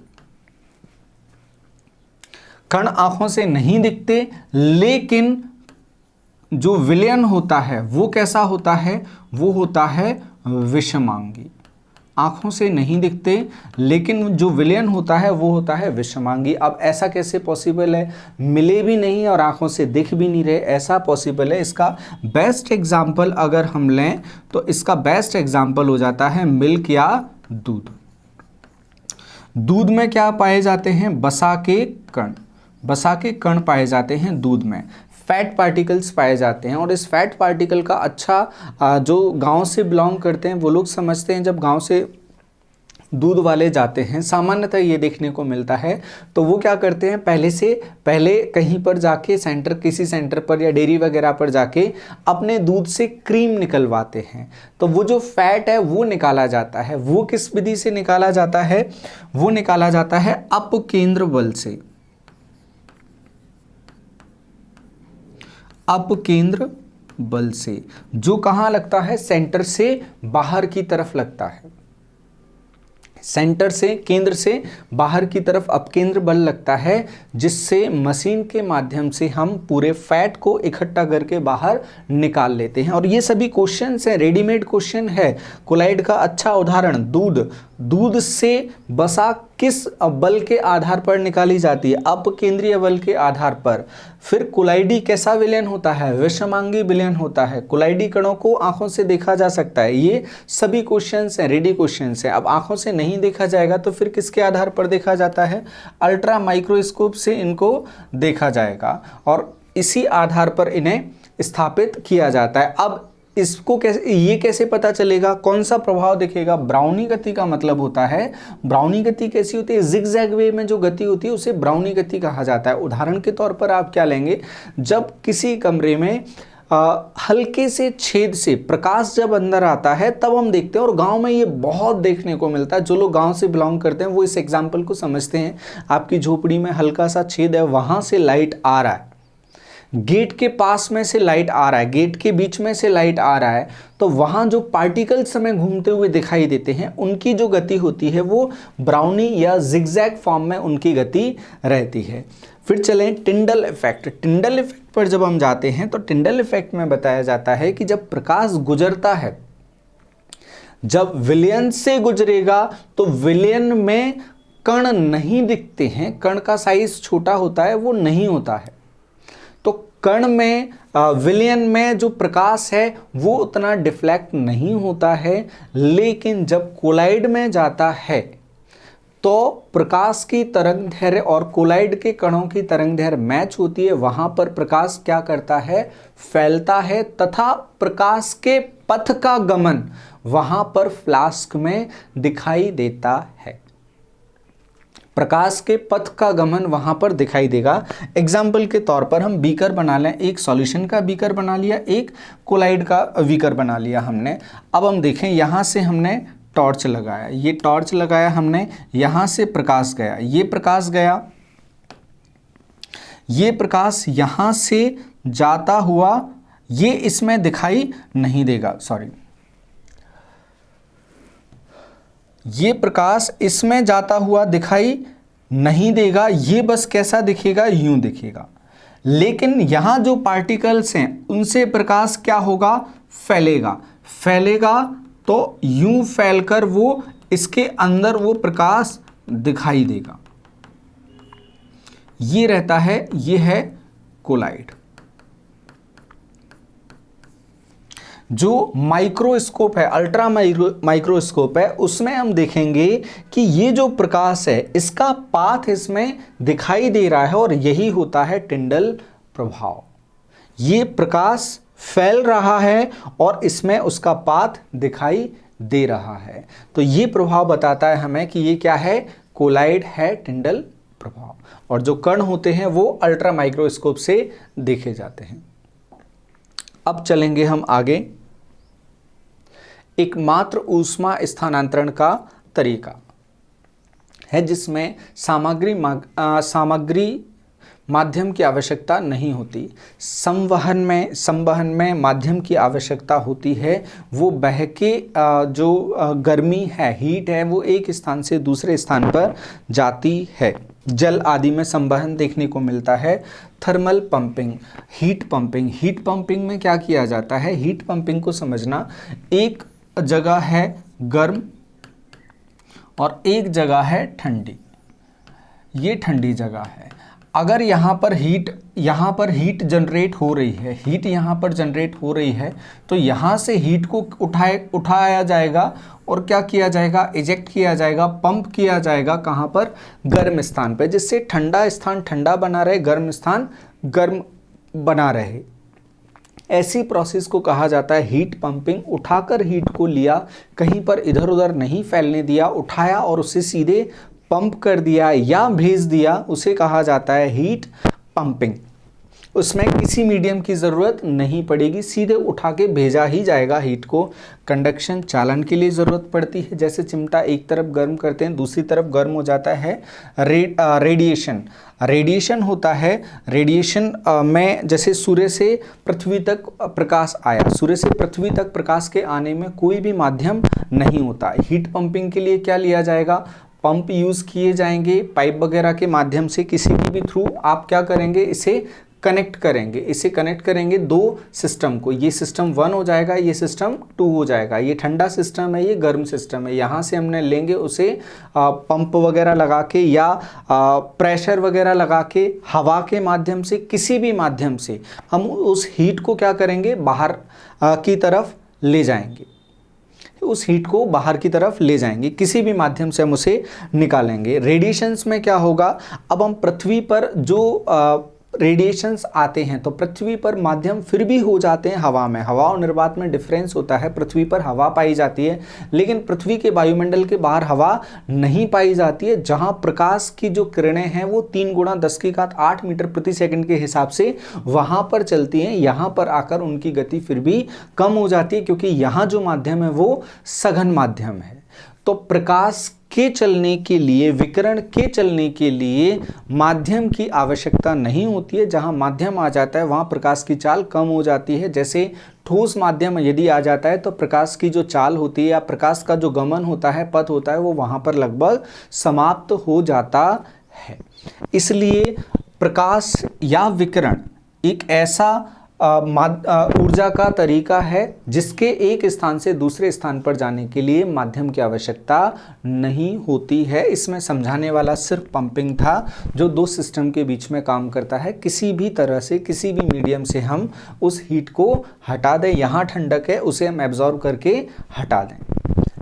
कण आँखों से नहीं दिखते। लेकिन जो विलयन होता है वो कैसा होता है? वो होता है विषमांगी। आँखों से नहीं दिखते लेकिन जो विलयन होता है वो होता है विषमांगी। अब ऐसा कैसे पॉसिबल है? मिले भी नहीं और आँखों से दिख भी नहीं रहे, ऐसा पॉसिबल है। इसका बेस्ट एग्जाम्पल अगर हम लें तो इसका बेस्ट एग्जाम्पल हो जाता है मिल्क या दूध। दूध में क्या पाए जाते हैं? बसा के कण, बसा के कण पाए जाते हैं दूध में। फैट पार्टिकल्स पाए जाते हैं और इस फैट पार्टिकल का अच्छा जो गांव से बिलोंग करते हैं वो लोग समझते हैं, जब गांव से दूध वाले जाते हैं सामान्यतः ये देखने को मिलता है, तो वो क्या करते हैं पहले कहीं पर जाके सेंटर, किसी सेंटर पर या डेयरी वगैरह पर जाके अपने दूध से क्रीम निकलवाते हैं। तो वो जो फैट है वो निकाला जाता है। वो किस विधि से निकाला जाता है? वो निकाला जाता है अपकेंद्र बल से, अपकेंद्र बल से, जो कहाँ लगता है? सेंटर से बाहर की तरफ लगता है। सेंटर से, केंद्र से बाहर की तरफ अपकेंद्र बल लगता है, जिससे मशीन के माध्यम से हम पूरे फैट को इकट्ठा करके बाहर निकाल लेते हैं। और ये सभी क्वेश्चंस हैं, रेडीमेड क्वेश्चन है। कोलाइड का अच्छा उदाहरण दूध, दूध से वसा किस बल के आधार पर निकाली जाती है? अपकेंद्रीय बल के आधार पर। फिर कोलाइडी कैसा विलयन होता है? विषमांगी विलयन होता है। कोलाइडी कणों को आंखों से देखा जा सकता है। ये सभी क्वेश्चंस हैं, रेडी क्वेश्चंस हैं। अब आंखों से नहीं देखा जाएगा तो फिर किसके आधार पर देखा जाता है? अल्ट्रा माइक्रोस्कोप से इनको देखा जाएगा और इसी आधार पर इन्हें स्थापित किया जाता है। अब इसको कैसे, ये कैसे पता चलेगा? कौन सा प्रभाव दिखेगा? ब्राउनी गति का मतलब होता है, ब्राउनी गति कैसी होती है? जिगजैग वे में जो गति होती है उसे ब्राउनी गति कहा जाता है। उदाहरण के तौर पर आप क्या लेंगे? जब किसी कमरे में हल्के से छेद से प्रकाश जब अंदर आता है तब हम देखते हैं, और गांव में ये बहुत देखने को मिलता है। जो लोग गांव से बिलोंग करते हैं वो इस एग्जाम्पल को समझते हैं। आपकी झोपड़ी में हल्का सा छेद है, वहां से लाइट आ रहा है, गेट के पास में से लाइट आ रहा है, गेट के बीच में से लाइट आ रहा है, तो वहाँ जो पार्टिकल्स हमें घूमते हुए दिखाई देते हैं उनकी जो गति होती है वो ब्राउनी या जिगजैग फॉर्म में उनकी गति रहती है। फिर चलें टिंडल इफेक्ट। टिंडल इफेक्ट पर जब हम जाते हैं तो टिंडल इफेक्ट में बताया जाता है कि जब प्रकाश गुजरता है, जब विलयन से गुजरेगा तो विलयन में कण नहीं दिखते हैं, कण का साइज छोटा होता है, वो नहीं होता है। तो कण में विलयन में जो प्रकाश है वो उतना डिफ्लेक्ट नहीं होता है, लेकिन जब कोलाइड में जाता है तो प्रकाश की तरंग दैर्घ्य और कोलाइड के कणों की तरंग दैर्घ्य मैच होती है। वहां पर प्रकाश क्या करता है? फैलता है, तथा प्रकाश के पथ का गमन वहां पर फ्लास्क में दिखाई देता है। प्रकाश के पथ का गमन वहां पर दिखाई देगा। एग्जाम्पल के तौर पर हम बीकर बना लें, एक सॉल्यूशन का बीकर बना लिया, एक कोलाइड का बीकर बना लिया हमने। अब हम देखें, यहां से हमने टॉर्च लगाया, ये टॉर्च लगाया हमने, यहां से प्रकाश गया, ये प्रकाश गया, ये प्रकाश यहां से जाता हुआ, ये इसमें दिखाई नहीं देगा, सॉरी, ये प्रकाश इसमें जाता हुआ दिखाई नहीं देगा, ये बस कैसा दिखेगा? यूं दिखेगा। लेकिन यहां जो पार्टिकल्स हैं उनसे प्रकाश क्या होगा? फैलेगा, फैलेगा तो यूं फैलकर वो इसके अंदर वो प्रकाश दिखाई देगा। ये रहता है, ये है कोलाइड। जो माइक्रोस्कोप है, अल्ट्रा माइक्रोस्कोप है, उसमें हम देखेंगे कि ये जो प्रकाश है इसका पाथ इसमें दिखाई दे रहा है और यही होता है टिंडल प्रभाव। ये प्रकाश फैल रहा है और इसमें उसका पाथ दिखाई दे रहा है, तो ये प्रभाव बताता है हमें कि ये क्या है? कोलाइड है, टिंडल प्रभाव। और जो कण होते हैं वो अल्ट्रा माइक्रोस्कोप से देखे जाते हैं। अब चलेंगे हम आगे, एकमात्र ऊष्मा स्थानांतरण का तरीका है जिसमें सामग्री माध्यम की आवश्यकता नहीं होती। संवहन में माध्यम की आवश्यकता होती है। वो बहके जो गर्मी है, हीट है, वो एक स्थान से दूसरे स्थान पर जाती है। जल आदि में संवहन देखने को मिलता है। Thermal pumping, heat pumping. Heat pumping में क्या किया जाता है? हीट पंपिंग को समझना, एक जगह है गर्म और एक जगह है ठंडी, ये ठंडी जगह है। अगर यहाँ पर हीट जनरेट हो रही है, हीट यहाँ पर जनरेट हो रही है, तो यहाँ से हीट को उठाया जाएगा और क्या किया जाएगा? इजेक्ट किया जाएगा, पंप किया जाएगा। कहाँ पर? गर्म स्थान पर, जिससे ठंडा स्थान ठंडा बना रहे, गर्म स्थान गर्म बना रहे। ऐसी प्रोसेस को कहा जाता है हीट पंपिंग। उठाकर हीट को लिया, कहीं पर इधर उधर नहीं फैलने दिया, उठाया और उसे सीधे पंप कर दिया या भेज दिया, उसे कहा जाता है हीट पंपिंग। उसमें किसी मीडियम की ज़रूरत नहीं पड़ेगी, सीधे उठा के भेजा ही जाएगा हीट को। कंडक्शन, चालन के लिए ज़रूरत पड़ती है, जैसे चिमटा एक तरफ गर्म करते हैं दूसरी तरफ गर्म हो जाता है। रेडिएशन होता है। रेडिएशन में जैसे सूर्य से पृथ्वी तक प्रकाश आया, सूर्य से पृथ्वी तक प्रकाश के आने में कोई भी माध्यम नहीं होता। हीट पंपिंग के लिए क्या लिया जाएगा, पंप यूज़ किए जाएंगे, पाइप वगैरह के माध्यम से किसी भी थ्रू आप क्या करेंगे, इसे कनेक्ट करेंगे, इसे कनेक्ट करेंगे दो सिस्टम को, ये सिस्टम 1 हो जाएगा, ये सिस्टम 2 हो जाएगा, ये ठंडा सिस्टम है, ये गर्म सिस्टम है। यहाँ से हमने लेंगे उसे पंप वगैरह लगा के या प्रेशर वगैरह लगा के हवा के माध्यम से, किसी भी माध्यम से हम उस हीट को क्या करेंगे, बाहर की तरफ ले जाएंगे, उस हीट को बाहर की तरफ ले जाएंगे, किसी भी माध्यम से हम उसे निकालेंगे। रेडिएशंस में क्या होगा, अब हम पृथ्वी पर जो रेडिएशंस आते हैं तो पृथ्वी पर माध्यम फिर भी हो जाते हैं हवा में, हवा और निर्वात में डिफरेंस होता है। पृथ्वी पर हवा पाई जाती है, लेकिन पृथ्वी के वायुमंडल के बाहर हवा नहीं पाई जाती है, जहां प्रकाश की जो किरणें हैं वो 3 × 10⁸ मीटर प्रति सेकंड के हिसाब से वहां पर चलती हैं। यहां पर आकर उनकी गति फिर भी कम हो जाती है, क्योंकि यहां जो माध्यम है वो सघन माध्यम है। तो प्रकाश के चलने के लिए, विकिरण के चलने के लिए माध्यम की आवश्यकता नहीं होती है। जहां माध्यम आ जाता है वहां प्रकाश की चाल कम हो जाती है। जैसे ठोस माध्यम यदि आ जाता है तो प्रकाश की जो चाल होती है या प्रकाश का जो गमन होता है, पथ होता है, वो वहां पर लगभग समाप्त हो जाता है। इसलिए प्रकाश या विकिरण एक ऐसा ऊर्जा का तरीका है जिसके एक स्थान से दूसरे स्थान पर जाने के लिए माध्यम की आवश्यकता नहीं होती है। इसमें समझाने वाला सिर्फ पंपिंग था, जो दो सिस्टम के बीच में काम करता है। किसी भी तरह से, किसी भी मीडियम से हम उस हीट को हटा दें, यहाँ ठंडक है उसे हम एब्जॉर्ब करके हटा दें,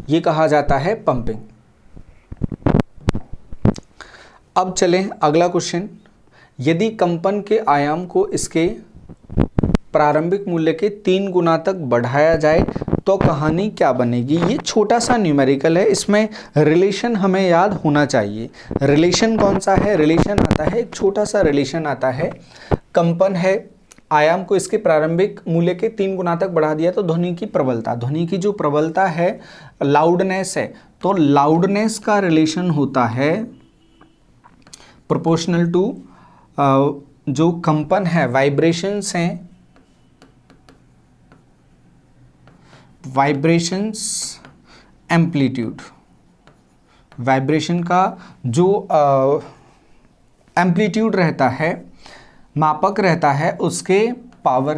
ये कहा जाता है पंपिंग। अब चलें अगला क्वेश्चन। यदि कंपन के आयाम को इसके प्रारंभिक मूल्य के 3 गुना तक बढ़ाया जाए तो कहानी क्या बनेगी। ये छोटा सा न्यूमेरिकल है, इसमें रिलेशन हमें याद होना चाहिए। रिलेशन कौन सा है, रिलेशन आता है, एक छोटा सा रिलेशन आता है। कंपन है, आयाम को इसके प्रारंभिक मूल्य के 3 गुना तक बढ़ा दिया तो ध्वनि की प्रबलता, ध्वनि की जो प्रबलता है, लाउडनेस है, तो लाउडनेस का रिलेशन होता है प्रोपोर्शनल टू जो कंपन है, वाइब्रेशंस हैं, वाइब्रेशंस एम्पलीट्यूड, वाइब्रेशन का जो एम्पलीट्यूड रहता है, मापक रहता है, उसके पावर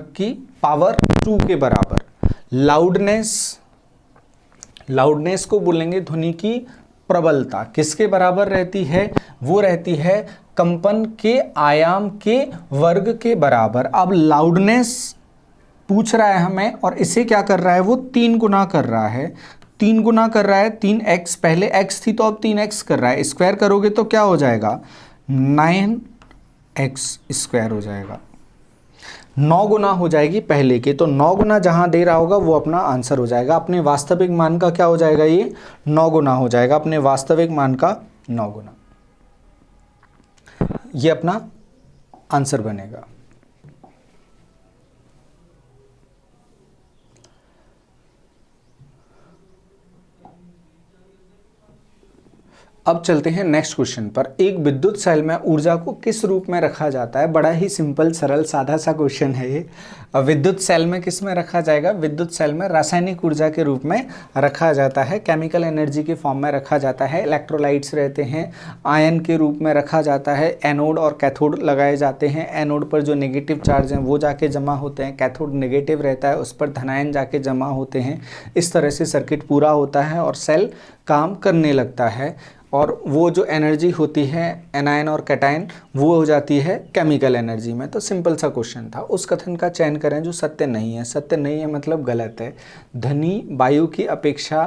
2 के बराबर। लाउडनेस को बोलेंगे ध्वनि की प्रबलता, किसके बराबर रहती है, वो रहती है कंपन के आयाम के वर्ग के बराबर। अब लाउडनेस पूछ रहा है हमें और इसे क्या कर रहा है, वो 3 गुना कर रहा है, 3 गुना कर रहा है, 3x, पहले x थी तो अब 3x कर रहा है, स्क्वायर करोगे तो क्या हो जाएगा, 9x स्क्वायर हो जाएगा, 9 गुना हो जाएगी पहले के, तो 9 गुना जहां दे रहा होगा वो अपना आंसर हो जाएगा। अपने वास्तविक मान का क्या हो जाएगा, ये 9 गुना हो जाएगा, अपने वास्तविक मान का 9 गुना, ये अपना आंसर बनेगा। अब चलते हैं नेक्स्ट क्वेश्चन पर। एक विद्युत सेल में ऊर्जा को किस रूप में रखा जाता है। बड़ा ही सिंपल, सरल, सादा सा क्वेश्चन है ये। विद्युत सेल में किस में रखा जाएगा, विद्युत सेल में रासायनिक ऊर्जा के रूप में रखा जाता है, केमिकल एनर्जी के फॉर्म में रखा जाता है। इलेक्ट्रोलाइट्स रहते हैं, आयन के रूप में रखा जाता है, एनोड और कैथोड लगाए जाते हैं। एनोड पर जो नेगेटिव चार्ज हैं वो जाके जमा होते हैं, कैथोड नेगेटिव रहता है, उस पर धनायन जाके जमा होते हैं। इस तरह से सर्किट पूरा होता है और सेल काम करने लगता है। और वो जो एनर्जी होती है एनायन और कैटायन, वो हो जाती है केमिकल एनर्जी में। तो सिंपल सा क्वेश्चन था। उस कथन का चयन करें जो सत्य नहीं है। सत्य नहीं है मतलब गलत है। ध्वनि वायु की अपेक्षा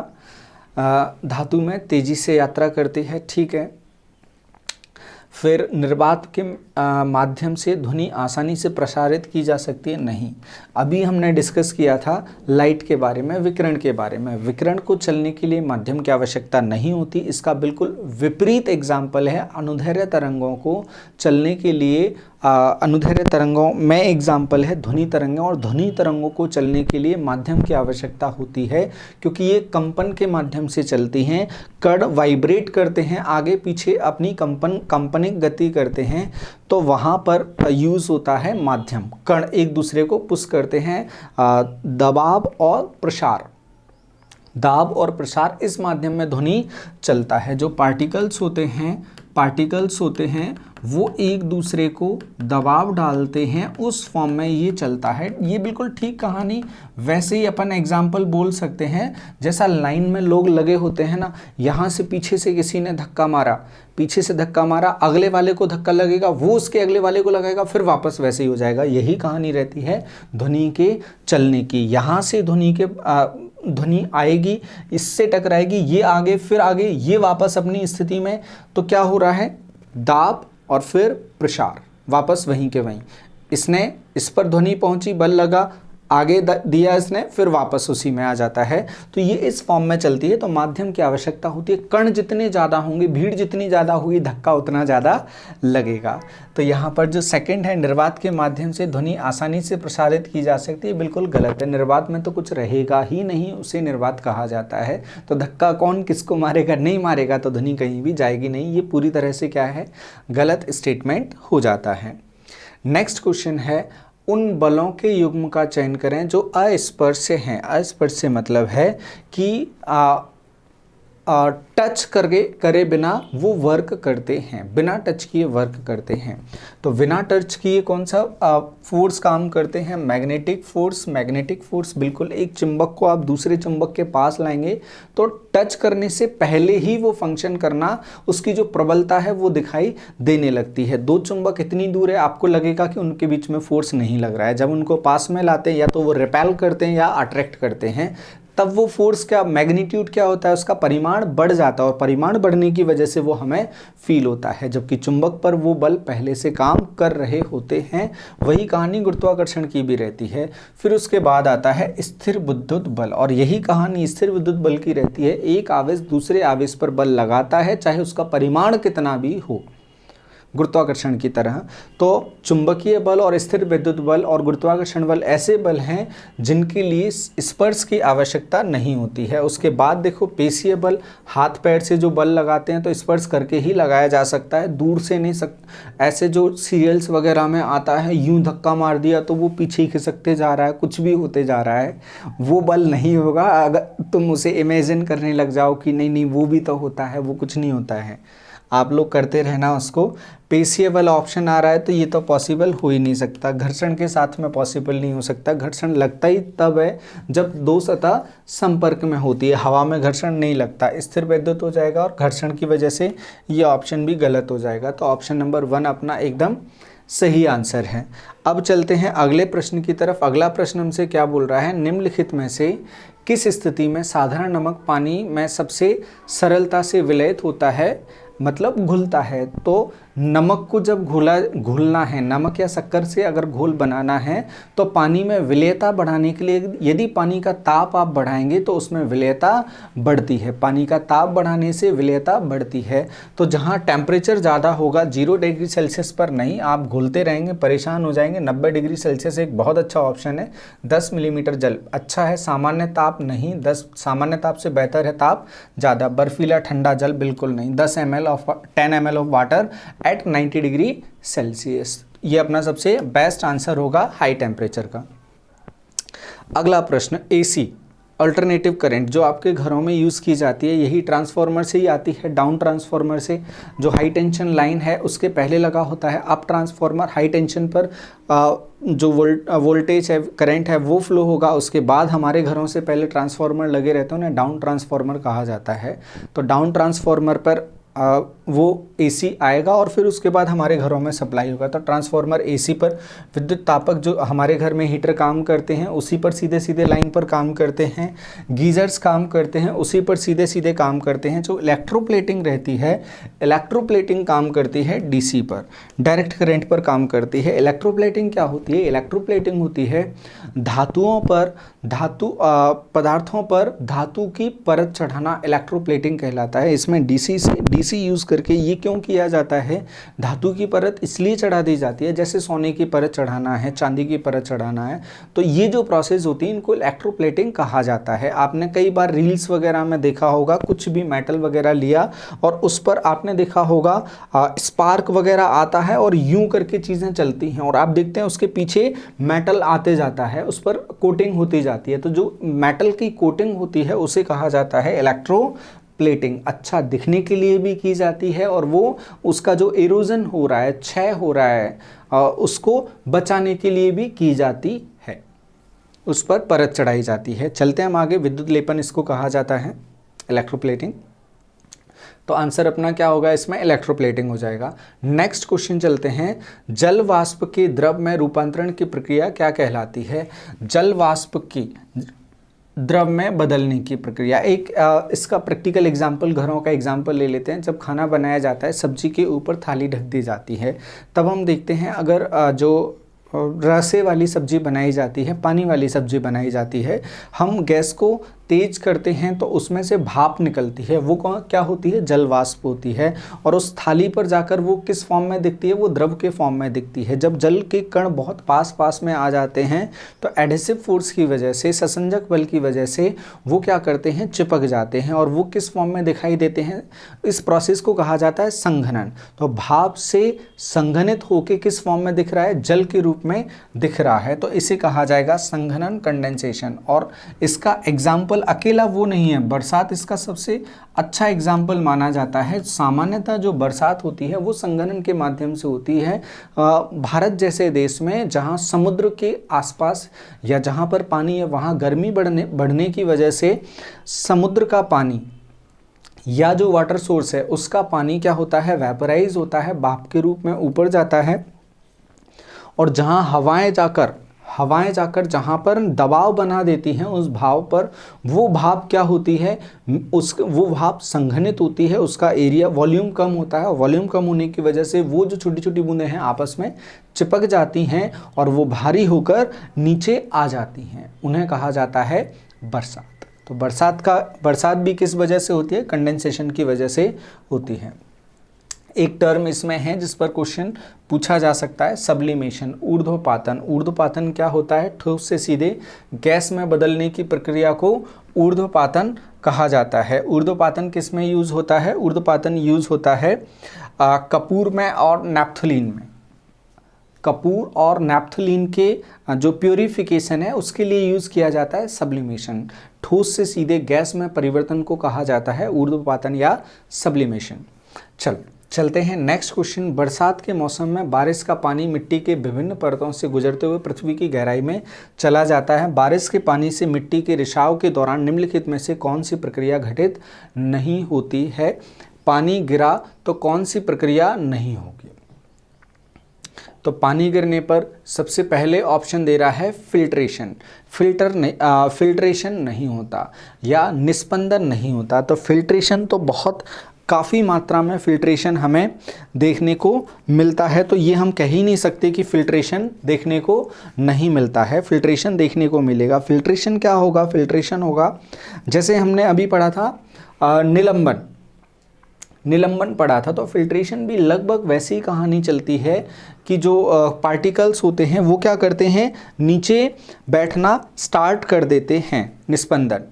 धातु में तेजी से यात्रा करती है, ठीक है। फिर निर्वात के माध्यम से ध्वनि आसानी से प्रसारित की जा सकती है, नहीं। अभी हमने डिस्कस किया था लाइट के बारे में, विकिरण के बारे में। विकिरण को चलने के लिए माध्यम की आवश्यकता नहीं होती। इसका बिल्कुल विपरीत एग्जाम्पल है अनुदैर्घ्य तरंगों को चलने के लिए। अनुदैर्घ्य तरंगों में एग्जाम्पल है ध्वनि तरंगें, और ध्वनि तरंगों को चलने के लिए माध्यम की आवश्यकता होती है, क्योंकि ये कंपन के माध्यम से चलती हैं। कण वाइब्रेट करते हैं, आगे पीछे अपनी कंपनिक गति करते हैं, तो वहाँ पर यूज़ होता है माध्यम। कण एक दूसरे को पुश करते हैं, दबाव और प्रसार, दाब और प्रसार, इस माध्यम में ध्वनि चलता है। जो पार्टिकल्स होते हैं वो एक दूसरे को दबाव डालते हैं, उस फॉर्म में ये चलता है। ये बिल्कुल ठीक कहानी वैसे ही अपन एग्जाम्पल बोल सकते हैं, जैसा लाइन में लोग लगे होते हैं ना, यहाँ से पीछे से किसी ने धक्का मारा, अगले वाले को धक्का लगेगा, वो उसके अगले वाले को लगाएगा, फिर वापस वैसे ही हो जाएगा। यही कहानी रहती है ध्वनि के चलने की। यहाँ से ध्वनि आएगी, इससे टकराएगी, ये आगे, फिर आगे, ये वापस अपनी स्थिति में। तो क्या हो रहा है, दाब और फिर प्रसार, वापस वहीं के वहीं। इसने इस पर ध्वनि पहुंची, बल लगा, आगे दिया इसने, फिर वापस उसी में आ जाता है। तो ये इस फॉर्म में चलती है। तो माध्यम की आवश्यकता होती है। कण जितने ज़्यादा होंगे, भीड़ जितनी ज़्यादा होगी, धक्का उतना ज़्यादा लगेगा। तो यहाँ पर जो सेकंड है, निर्वात के माध्यम से ध्वनि आसानी से प्रसारित की जा सकती है, बिल्कुल गलत है। निर्वात में तो कुछ रहेगा ही नहीं, उसे निर्वात कहा जाता है। तो धक्का कौन किसको मारेगा, नहीं मारेगा तो ध्वनि कहीं भी जाएगी नहीं। ये पूरी तरह से क्या है, गलत स्टेटमेंट हो जाता है। नेक्स्ट क्वेश्चन है, उन बलों के युग्म का चयन करें जो अस्पर्श्य हैं। अस्पर्श्य मतलब है कि टच करे बिना वो वर्क करते हैं, बिना टच किए वर्क करते हैं। तो बिना टच किए कौन सा फोर्स काम करते हैं, मैग्नेटिक फोर्स। बिल्कुल, एक चुंबक को आप दूसरे चुंबक के पास लाएंगे तो टच करने से पहले ही वो फंक्शन करना, उसकी जो प्रबलता है वो दिखाई देने लगती है। दो चुंबक इतनी दूर है, आपको लगेगा कि उनके बीच में फोर्स नहीं लग रहा है। जब उनको पास में लाते हैं, या तो वो रिपेल करते हैं या अट्रैक्ट करते हैं, तब वो फोर्स क्या, मैग्नीट्यूड क्या होता है, उसका परिमाण बढ़ जाता है, और परिमाण बढ़ने की वजह से वो हमें फील होता है, जबकि चुंबक पर वो बल पहले से काम कर रहे होते हैं। वही कहानी गुरुत्वाकर्षण की भी रहती है। फिर उसके बाद आता है स्थिर विद्युत बल, और यही कहानी स्थिर विद्युत बल की रहती है। एक आवेश दूसरे आवेश पर बल लगाता है, चाहे उसका परिमाण कितना भी हो, गुरुत्वाकर्षण की तरह। तो चुंबकीय बल और स्थिर विद्युत बल और गुरुत्वाकर्षण बल ऐसे बल हैं जिनके लिए स्पर्श की आवश्यकता नहीं होती है। उसके बाद देखो पेशीय बल, हाथ पैर से जो बल लगाते हैं तो स्पर्श करके ही लगाया जा सकता है, दूर से नहीं ऐसे जो सीरियल्स वगैरह में आता है, यूं धक्का मार दिया तो वो पीछे खिसकते जा रहा है, कुछ भी होते जा रहा है, वो बल नहीं होगा। अगर तुम उसे इमेजिन करने लग जाओ कि नहीं वो भी तो होता है, वो कुछ नहीं होता है, आप लोग करते रहना उसको। पेशीय बल ऑप्शन आ रहा है तो ये तो पॉसिबल हो ही नहीं सकता, घर्षण के साथ में पॉसिबल नहीं हो सकता। घर्षण लगता ही तब है जब दो सतह संपर्क में होती है, हवा में घर्षण नहीं लगता, स्थिर विद्युत हो जाएगा और घर्षण की वजह से ये ऑप्शन भी गलत हो जाएगा। तो ऑप्शन नंबर 1 अपना एकदम सही आंसर है। अब चलते हैं अगले प्रश्न की तरफ। अगला प्रश्न हमसे क्या बोल रहा है, निम्नलिखित में से किस स्थिति में साधारण नमक पानी में सबसे सरलता से विलयित होता है, मतलब घुलता है। तो नमक को जब घुलना है, नमक या शक्कर से अगर घोल बनाना है तो पानी में विलेयता बढ़ाने के लिए यदि पानी का ताप आप बढ़ाएंगे तो उसमें विलेयता बढ़ती है। पानी का ताप बढ़ाने से विलेयता बढ़ती है। तो जहाँ टेम्परेचर ज़्यादा होगा, 0 डिग्री सेल्सियस पर नहीं, आप घुलते रहेंगे, परेशान हो जाएंगे। 90 डिग्री सेल्सियस एक बहुत अच्छा ऑप्शन है। 10 मिलीमीटर जल अच्छा है, सामान्य ताप नहीं, 10 सामान्य ताप से बेहतर है ताप ज़्यादा। बर्फीला ठंडा जल बिल्कुल नहीं। 10 ml of water at 90 degree Celsius, ये अपना सबसे बेस्ट आंसर होगा हाई टेम्परेचर का। अगला प्रश्न, एसी अल्टरनेटिव करंट जो आपके घरों में यूज़ की जाती है, यही ट्रांसफार्मर से ही आती है, डाउन ट्रांसफार्मर से। जो हाई टेंशन लाइन है उसके पहले लगा होता है अप ट्रांसफार्मर, हाई टेंशन पर जो वोल्टेज है, करंट है, वो फ्लो होगा। उसके बाद हमारे घरों से पहले ट्रांसफार्मर लगे रहते हैं, उन्हें डाउन ट्रांसफार्मर कहा जाता है। तो डाउन ट्रांसफार्मर पर वो एसी आएगा और फिर उसके बाद हमारे घरों में सप्लाई होगा। तो ट्रांसफार्मर एसी पर, विद्युत तापक जो हमारे घर में हीटर काम करते हैं उसी पर सीधे सीधे लाइन पर काम करते हैं। गीजर्स काम करते हैं उसी पर सीधे सीधे काम करते हैं। जो इलेक्ट्रोप्लेटिंग रहती है, इलेक्ट्रोप्लेटिंग काम करती है डीसी पर, डायरेक्ट करंट पर काम करती है। इलेक्ट्रोप्लेटिंग क्या होती है, इलेक्ट्रोप्लेटिंग होती है धातुओं पर, पदार्थों पर धातु की परत चढ़ाना इलेक्ट्रोप्लेटिंग कहलाता है। इसमें डीसी यूज़ करके करके। ये क्यों किया जाता है? धातु की परत इसलिए चढ़ा दी जाती है, जैसे सोने की परत चढ़ाना है, चांदी की परत चढ़ाना है, तो ये जो प्रोसेस होती है इनको इलेक्ट्रोप्लेटिंग कहा जाता है। आपने कई बार रील्स वगैरह में देखा होगा, कुछ भी मेटल वगैरह लिया और उस पर आपने देखा होगा स्पार्क वगैरह आता है और यूं करके चीज़ें चलती हैं और आप देखते हैं उसके पीछे मेटल आते जाता है, उस पर कोटिंग होती जाती है। तो जो मेटल की कोटिंग होती है उसे कहा जाता है इलेक्ट्रोप्लेटिंग। अच्छा दिखने के लिए भी की जाती है और वो उसका जो एरोजन हो रहा है, क्षय हो रहा है, उसको बचाने के लिए भी की जाती है, उस पर परत चढ़ाई जाती है। चलते हैं हम आगे। विद्युत लेपन इसको कहा जाता है, इलेक्ट्रोप्लेटिंग। तो आंसर अपना क्या होगा इसमें? इलेक्ट्रोप्लेटिंग हो जाएगा। नेक्स्ट क्वेश्चन चलते हैं। जल वाष्प के द्रव में रूपांतरण की प्रक्रिया क्या कहलाती है? जल वाष्प की द्रव में बदलने की प्रक्रिया। एक इसका प्रैक्टिकल एग्जाम्पल, घरों का एग्जाम्पल ले लेते हैं। जब खाना बनाया जाता है, सब्जी के ऊपर थाली ढक दी जाती है, तब हम देखते हैं अगर जो रसे वाली सब्जी बनाई जाती है, पानी वाली सब्जी बनाई जाती है, हम गैस को तेज करते हैं तो उसमें से भाप निकलती है, वो क्या होती है? जल वाष्प होती है। और उस थाली पर जाकर वो किस फॉर्म में दिखती है? वो द्रव के फॉर्म में दिखती है। जब जल के कण बहुत पास पास में आ जाते हैं तो एडहेसिव फोर्स की वजह से, ससंजक बल की वजह से वो क्या करते हैं? चिपक जाते हैं और वो किस फॉर्म में दिखाई देते हैं? इस प्रोसेस को कहा जाता है संघनन। तो भाप से संघनित होकर किस फॉर्म में दिख रहा है? जल के रूप में दिख रहा है, तो इसे कहा जाएगा संघनन, कंडेंसेशन। और इसका एग्जाम्पल अकेला वो नहीं है, बरसात इसका सबसे अच्छा एग्जाम्पल माना जाता है। सामान्यतः जो बरसात होती है वो संघनन के माध्यम से होती है। भारत जैसे देश में जहाँ समुद्र के आसपास या जहाँ पर पानी है वहाँ गर्मी बढ़ने की वजह से समुद्र का पानी या जो वाटर सोर्स है उसका पानी क्या होता है? वेपराइज होता है, भाप के रूप में ऊपर जाता है। और जहाँ हवाएं जाकर जहाँ पर दबाव बना देती हैं उस भाप पर, वो भाप क्या होती है? वो भाप संघनित होती है, उसका एरिया, वॉल्यूम कम होता है। वॉल्यूम कम होने की वजह से वो जो छोटी छोटी बूंदें हैं आपस में चिपक जाती हैं और वो भारी होकर नीचे आ जाती हैं, उन्हें कहा जाता है बरसात। तो बरसात भी किस वजह से होती है? कंडेंसेशन की वजह से होती है। एक टर्म इसमें है जिस पर क्वेश्चन पूछा जा सकता है, सब्लिमेशन, ऊर्ध्वपातन। ऊर्ध्वपातन क्या होता है? ठोस से सीधे गैस में बदलने की प्रक्रिया को ऊर्ध्वपातन कहा जाता है। ऊर्ध्वपातन किस में यूज़ होता है? ऊर्ध्वपातन यूज़ होता है कपूर में और नैप्थलीन में। कपूर और नैप्थलीन के जो प्योरीफिकेशन है उसके लिए यूज़ किया जाता है सब्लिमेशन। ठोस से सीधे गैस में परिवर्तन को कहा जाता है ऊर्ध्वपातन या सब्लिमेशन। चलते हैं नेक्स्ट क्वेश्चन। बरसात के मौसम में बारिश का पानी मिट्टी के विभिन्न परतों से गुजरते हुए पृथ्वी की गहराई में चला जाता है। बारिश के पानी से मिट्टी के रिसाव के दौरान निम्नलिखित में से कौन सी प्रक्रिया घटित नहीं होती है? पानी गिरा तो कौन सी प्रक्रिया नहीं होगी? तो पानी गिरने पर सबसे पहले ऑप्शन दे रहा है फिल्ट्रेशन। फिल्ट्रेशन नहीं होता या निस्पंदन नहीं होता। तो फिल्ट्रेशन तो बहुत काफ़ी मात्रा में फिल्ट्रेशन हमें देखने को मिलता है, तो ये हम कह ही नहीं सकते कि फिल्ट्रेशन देखने को नहीं मिलता है। फिल्ट्रेशन देखने को मिलेगा। फिल्ट्रेशन क्या होगा? फिल्ट्रेशन होगा, जैसे हमने अभी पढ़ा था निलंबन पढ़ा था, तो फिल्ट्रेशन भी लगभग वैसी ही कहानी चलती है कि जो पार्टिकल्स होते हैं वो क्या करते हैं? नीचे बैठना स्टार्ट कर देते हैं। निस्पंदन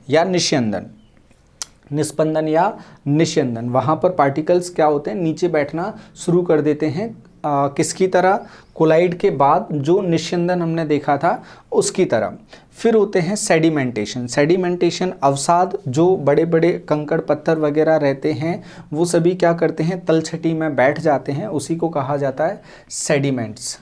या निस्यंदन, वहाँ पर पार्टिकल्स क्या होते हैं? नीचे बैठना शुरू कर देते हैं। किसकी तरह? कोलाइड के बाद जो निस्यंदन हमने देखा था उसकी तरह। फिर होते हैं सेडिमेंटेशन। अवसाद, जो बड़े बड़े कंकड़ पत्थर वगैरह रहते हैं वो सभी क्या करते हैं? तलछटी में बैठ जाते हैं, उसी को कहा जाता है सेडिमेंट्स।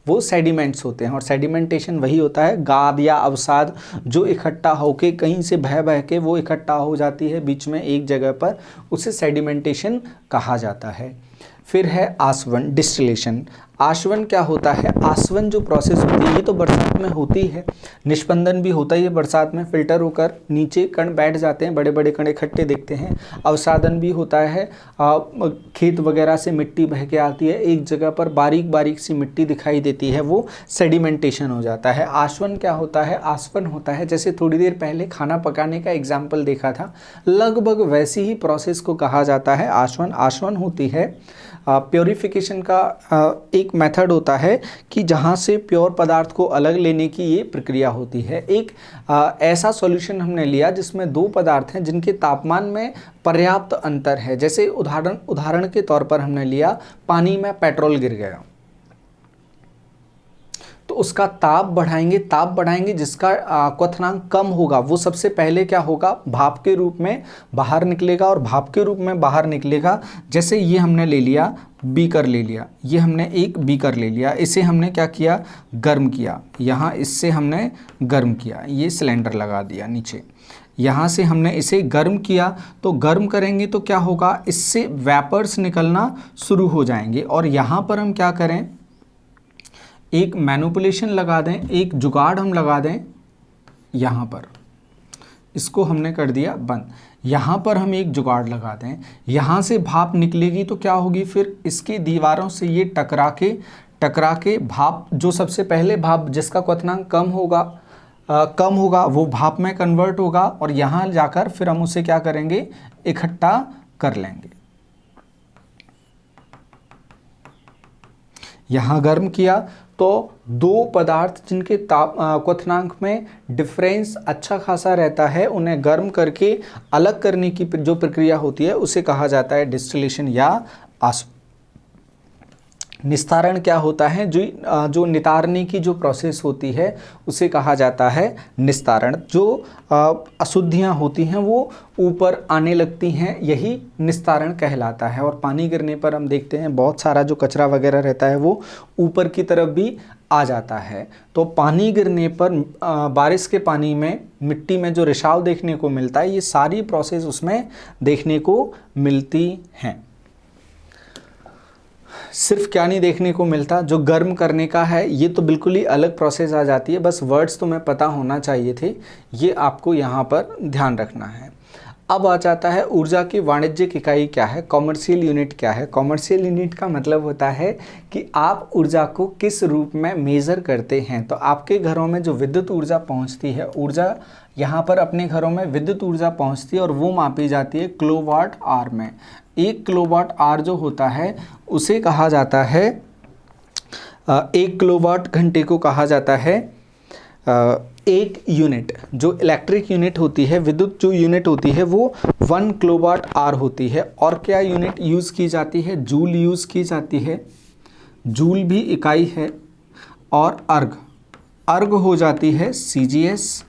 वो सेडिमेंट्स होते हैं। और सेडिमेंटेशन वही होता है गाद या अवसाद जो इकट्ठा होके कहीं से बह के वो इकट्ठा हो जाती है बीच में एक जगह पर, उसे सेडिमेंटेशन कहा जाता है। फिर है आसवन, डिस्टिलेशन। आशवन क्या होता है? आसवन जो प्रोसेस होती है ये तो बरसात में होती है, निष्पंदन भी होता ही है बरसात में, फिल्टर होकर नीचे कण बैठ जाते हैं, बड़े बड़े कण इकट्ठे दिखते हैं। अवसादन भी होता है, खेत वगैरह से मिट्टी बह के आती है, एक जगह पर बारीक बारीक सी मिट्टी दिखाई देती है, वो सेडिमेंटेशन हो जाता है। आसवन क्या होता है? आसवन होता है, जैसे थोड़ी देर पहले खाना पकाने का एग्जाम्पल देखा था, लगभग वैसी ही प्रोसेस को कहा जाता है आसवन। आसवन होती है प्योरीफिकेशन का एक मेथड होता है कि जहाँ से प्योर पदार्थ को अलग लेने की ये प्रक्रिया होती है। एक ऐसा सॉल्यूशन हमने लिया जिसमें दो पदार्थ हैं जिनके तापमान में पर्याप्त अंतर है। जैसे उदाहरण के तौर पर हमने लिया, पानी में पेट्रोल गिर गया तो उसका ताप बढ़ाएंगे, जिसका क्वथनांक कम होगा वो सबसे पहले क्या होगा? भाप के रूप में बाहर निकलेगा, और भाप के रूप में बाहर निकलेगा। जैसे ये हमने ले लिया, बीकर ले लिया, ये हमने एक बीकर ले लिया, इसे हमने क्या किया? गर्म किया। यहाँ इससे हमने गर्म किया, ये सिलेंडर लगा दिया नीचे, यहाँ से हमने इसे गर्म किया। तो गर्म करेंगे तो क्या होगा? इससे वेपर्स निकलना शुरू हो जाएंगे, और यहाँ पर हम क्या करें? एक मैनिपुलेशन लगा दें, एक जुगाड़ हम लगा दें यहाँ पर, इसको हमने कर दिया बंद। यहाँ पर हम एक जुगाड़ लगा दें, यहाँ से भाप निकलेगी तो क्या होगी? फिर इसकी दीवारों से ये टकरा के भाप, जो सबसे पहले भाप जिसका क्वथनांक कम होगा वो भाप में कन्वर्ट होगा, और यहाँ जाकर फिर हम उसे क्या करेंगे? इकट्ठा कर लेंगे। यहाँ गर्म किया तो दो पदार्थ जिनके क्वथनांक में डिफरेंस अच्छा खासा रहता है, उन्हें गर्म करके अलग करने की जो प्रक्रिया होती है उसे कहा जाता है डिस्टिलेशन या निस्तारण। क्या होता है? जो नितारने की जो प्रोसेस होती है उसे कहा जाता है निस्तारण। जो अशुद्धियाँ होती हैं वो ऊपर आने लगती हैं, यही निस्तारण कहलाता है। और पानी गिरने पर हम देखते हैं बहुत सारा जो कचरा वगैरह रहता है वो ऊपर की तरफ भी आ जाता है। तो पानी गिरने पर बारिश के पानी में मिट्टी में जो रिसाव देखने को मिलता है, ये सारी प्रोसेस उसमें देखने को मिलती हैं। सिर्फ क्या नहीं देखने को मिलता, जो गर्म करने का है ये तो बिल्कुल ही अलग प्रोसेस आ जाती है। बस वर्ड्स तो मैं पता होना चाहिए थे, ये आपको यहाँ पर ध्यान रखना है। अब आ जाता है ऊर्जा की वाणिज्यिक इकाई क्या है, कॉमर्शियल यूनिट क्या है। कॉमर्शियल यूनिट का मतलब होता है कि आप ऊर्जा को किस रूप में मेज़र करते हैं। तो आपके घरों में जो विद्युत ऊर्जा पहुंचती है, ऊर्जा यहाँ पर अपने घरों में विद्युत ऊर्जा पहुंचती है और वो मापी जाती है किलोवाट आवर में। 1 किलोवाट आवर जो होता है उसे कहा जाता है 1 किलोवाट घंटे को कहा जाता है एक यूनिट। जो इलेक्ट्रिक यूनिट होती है, विद्युत जो यूनिट होती है वो 1 किलोवाट आवर होती है। और क्या यूनिट यूज़ की जाती है? जूल यूज़ की जाती है, जूल भी इकाई है। और अर्ग हो जाती है CGS,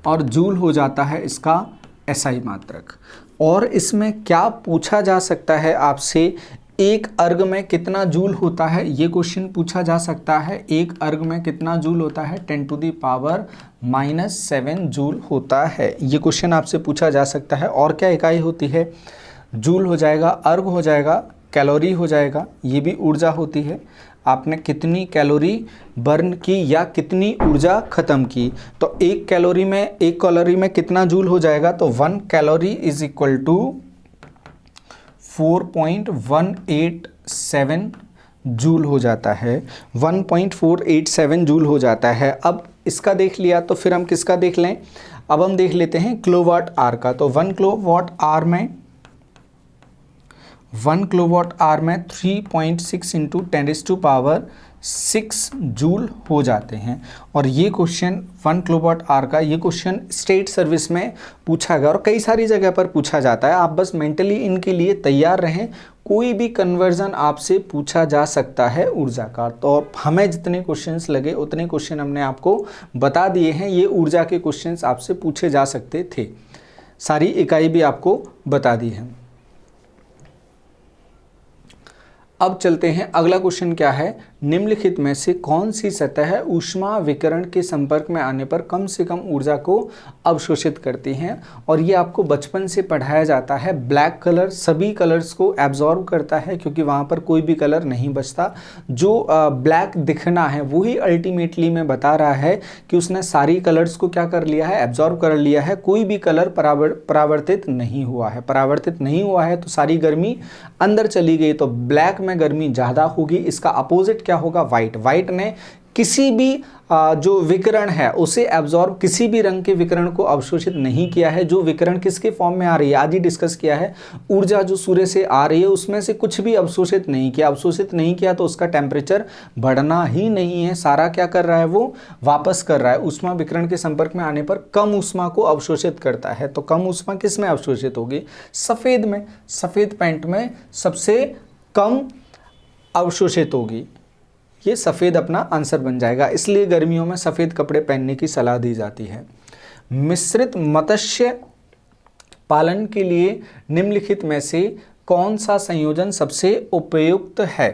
और जूल हो जाता है इसका SI मात्रक। और इसमें क्या पूछा जा सकता है आपसे? एक अर्ग में कितना जूल होता है, ये क्वेश्चन पूछा जा सकता है। एक अर्ग में कितना जूल होता है? 10⁻⁻7 जूल होता है, ये क्वेश्चन आपसे पूछा जा सकता है। और क्या इकाई होती है? जूल हो जाएगा, अर्ग हो जाएगा, कैलोरी हो जाएगा, ये भी ऊर्जा होती है। आपने कितनी कैलोरी बर्न की या कितनी ऊर्जा ख़त्म की। तो एक कैलोरी में कितना जूल हो जाएगा? तो 1 calorie is equal to 4.187 joule हो जाता है, 1.487 जूल हो जाता है। अब इसका देख लिया तो फिर हम किसका देख लें? अब हम देख लेते हैं किलोवाट आवर का। तो 1 किलोवाट आवर में 3.6 इंटू 10⁻6 जूल हो जाते हैं। और ये क्वेश्चन 1 किलोवाट आवर का, ये क्वेश्चन स्टेट सर्विस में पूछा गया और कई सारी जगह पर पूछा जाता है। आप बस मेंटली इनके लिए तैयार रहें, कोई भी कन्वर्जन आपसे पूछा जा सकता है ऊर्जा का। तो हमें जितने क्वेश्चंस लगे उतने क्वेश्चन हमने आपको बता दिए हैं। ये ऊर्जा के क्वेश्चंस आपसे पूछे जा सकते थे, सारी इकाई भी आपको बता दी है। अब चलते हैं, अगला क्वेश्चन क्या है, निम्नलिखित में से कौन सी सतह ऊष्मा विकिरण के संपर्क में आने पर कम से कम ऊर्जा को अवशोषित करती हैं। और ये आपको बचपन से पढ़ाया जाता है। ब्लैक कलर सभी कलर्स को एब्जॉर्ब करता है क्योंकि वहाँ पर कोई भी कलर नहीं बचता। जो ब्लैक दिखना है वही अल्टीमेटली में बता रहा है कि उसने सारी कलर्स को क्या कर लिया है, एब्जॉर्ब कर लिया है। कोई भी कलर परावर्तित नहीं हुआ है। परावर्तित नहीं हुआ है तो सारी गर्मी अंदर चली गई, तो ब्लैक में गर्मी ज़्यादा होगी। इसका अपोजिट क्या होगा, वाइट। वाइट ने किसी भी जो विकिरण है उसे एब्जॉर्ब, किसी भी रंग के विकिरण को अवशोषित नहीं किया है। जो विकिरण किसके फॉर्म में आ रही है, आज ही डिस्कस किया है, ऊर्जा जो सूर्य से आ रही है उसमें से कुछ भी अवशोषित नहीं किया। अवशोषित नहीं किया तो उसका टेम्परेचर बढ़ना ही नहीं है। सारा क्या कर रहा है, वो वापस कर रहा है। ऊष्मा विकिरण के संपर्क में आने पर कम ऊष्मा को अवशोषित करता है। तो कम ऊष्मा किस में अवशोषित होगी, सफ़ेद में। सफ़ेद पेंट में सबसे कम अवशोषित होगी। ये सफ़ेद अपना आंसर बन जाएगा। इसलिए गर्मियों में सफ़ेद कपड़े पहनने की सलाह दी जाती है। मिश्रित मत्स्य पालन के लिए निम्नलिखित में से कौन सा संयोजन सबसे उपयुक्त है।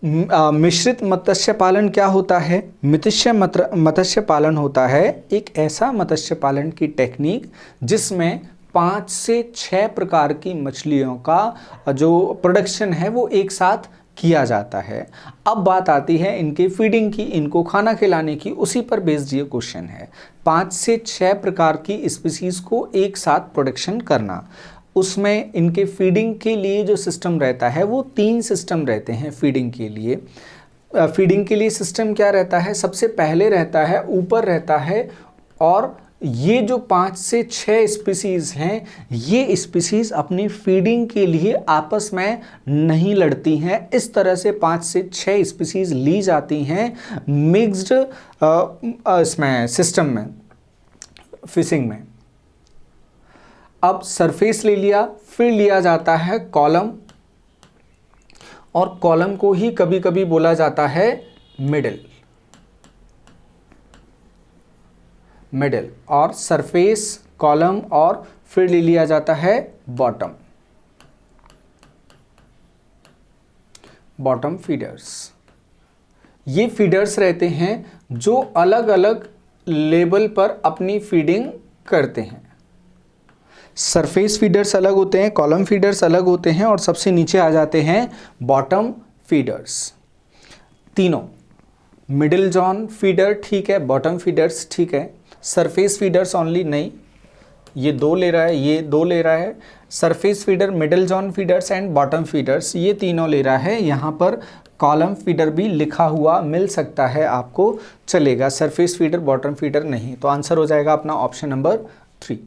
मिश्रित मत्स्य पालन क्या होता है, मत्स्य पालन होता है एक ऐसा मत्स्य पालन की टेक्निक जिसमें 5 से 6 प्रकार की मछलियों का जो प्रोडक्शन है वो एक साथ किया जाता है। अब बात आती है इनके फीडिंग की, इनको खाना खिलाने की, उसी पर बेस्ड ये क्वेश्चन है। 5 से 6 प्रकार की स्पीसीज को एक साथ प्रोडक्शन करना, उसमें इनके फीडिंग के लिए जो सिस्टम रहता है वो 3 सिस्टम रहते हैं फीडिंग के लिए। फीडिंग के लिए सिस्टम क्या रहता है, सबसे पहले रहता है ऊपर रहता है, और ये जो 5 से 6 स्पीसीज हैं ये स्पीसीज अपनी फीडिंग के लिए आपस में नहीं लड़ती हैं। इस तरह से 5 से 6 स्पीसीज ली जाती हैं मिक्स्ड इसमें सिस्टम में, फिशिंग में। अब सरफेस ले लिया, फिर लिया जाता है कॉलम, और कॉलम को ही कभी कभी बोला जाता है मिडिल, और सरफेस, कॉलम, और फिर ले लिया जाता है बॉटम फीडर्स। ये फीडर्स रहते हैं जो अलग अलग लेवल पर अपनी फीडिंग करते हैं। सरफेस फीडर्स अलग होते हैं, कॉलम फीडर्स अलग होते हैं, और सबसे नीचे आ जाते हैं बॉटम फीडर्स। तीनों, मिडिल जॉन फीडर ठीक है, बॉटम फीडर्स ठीक है, सरफेस फीडर्स ओनली नहीं, ये 2 ले रहा है, ये 2 ले रहा है। Surface feeder, middle John feeders and bottom feeders ये तीनों ले रहा है। यहाँ पर कॉलम फीडर भी लिखा हुआ मिल सकता है आपको, चलेगा। सरफेस फीडर, बॉटम फीडर नहीं, तो आंसर हो जाएगा अपना ऑप्शन नंबर 3।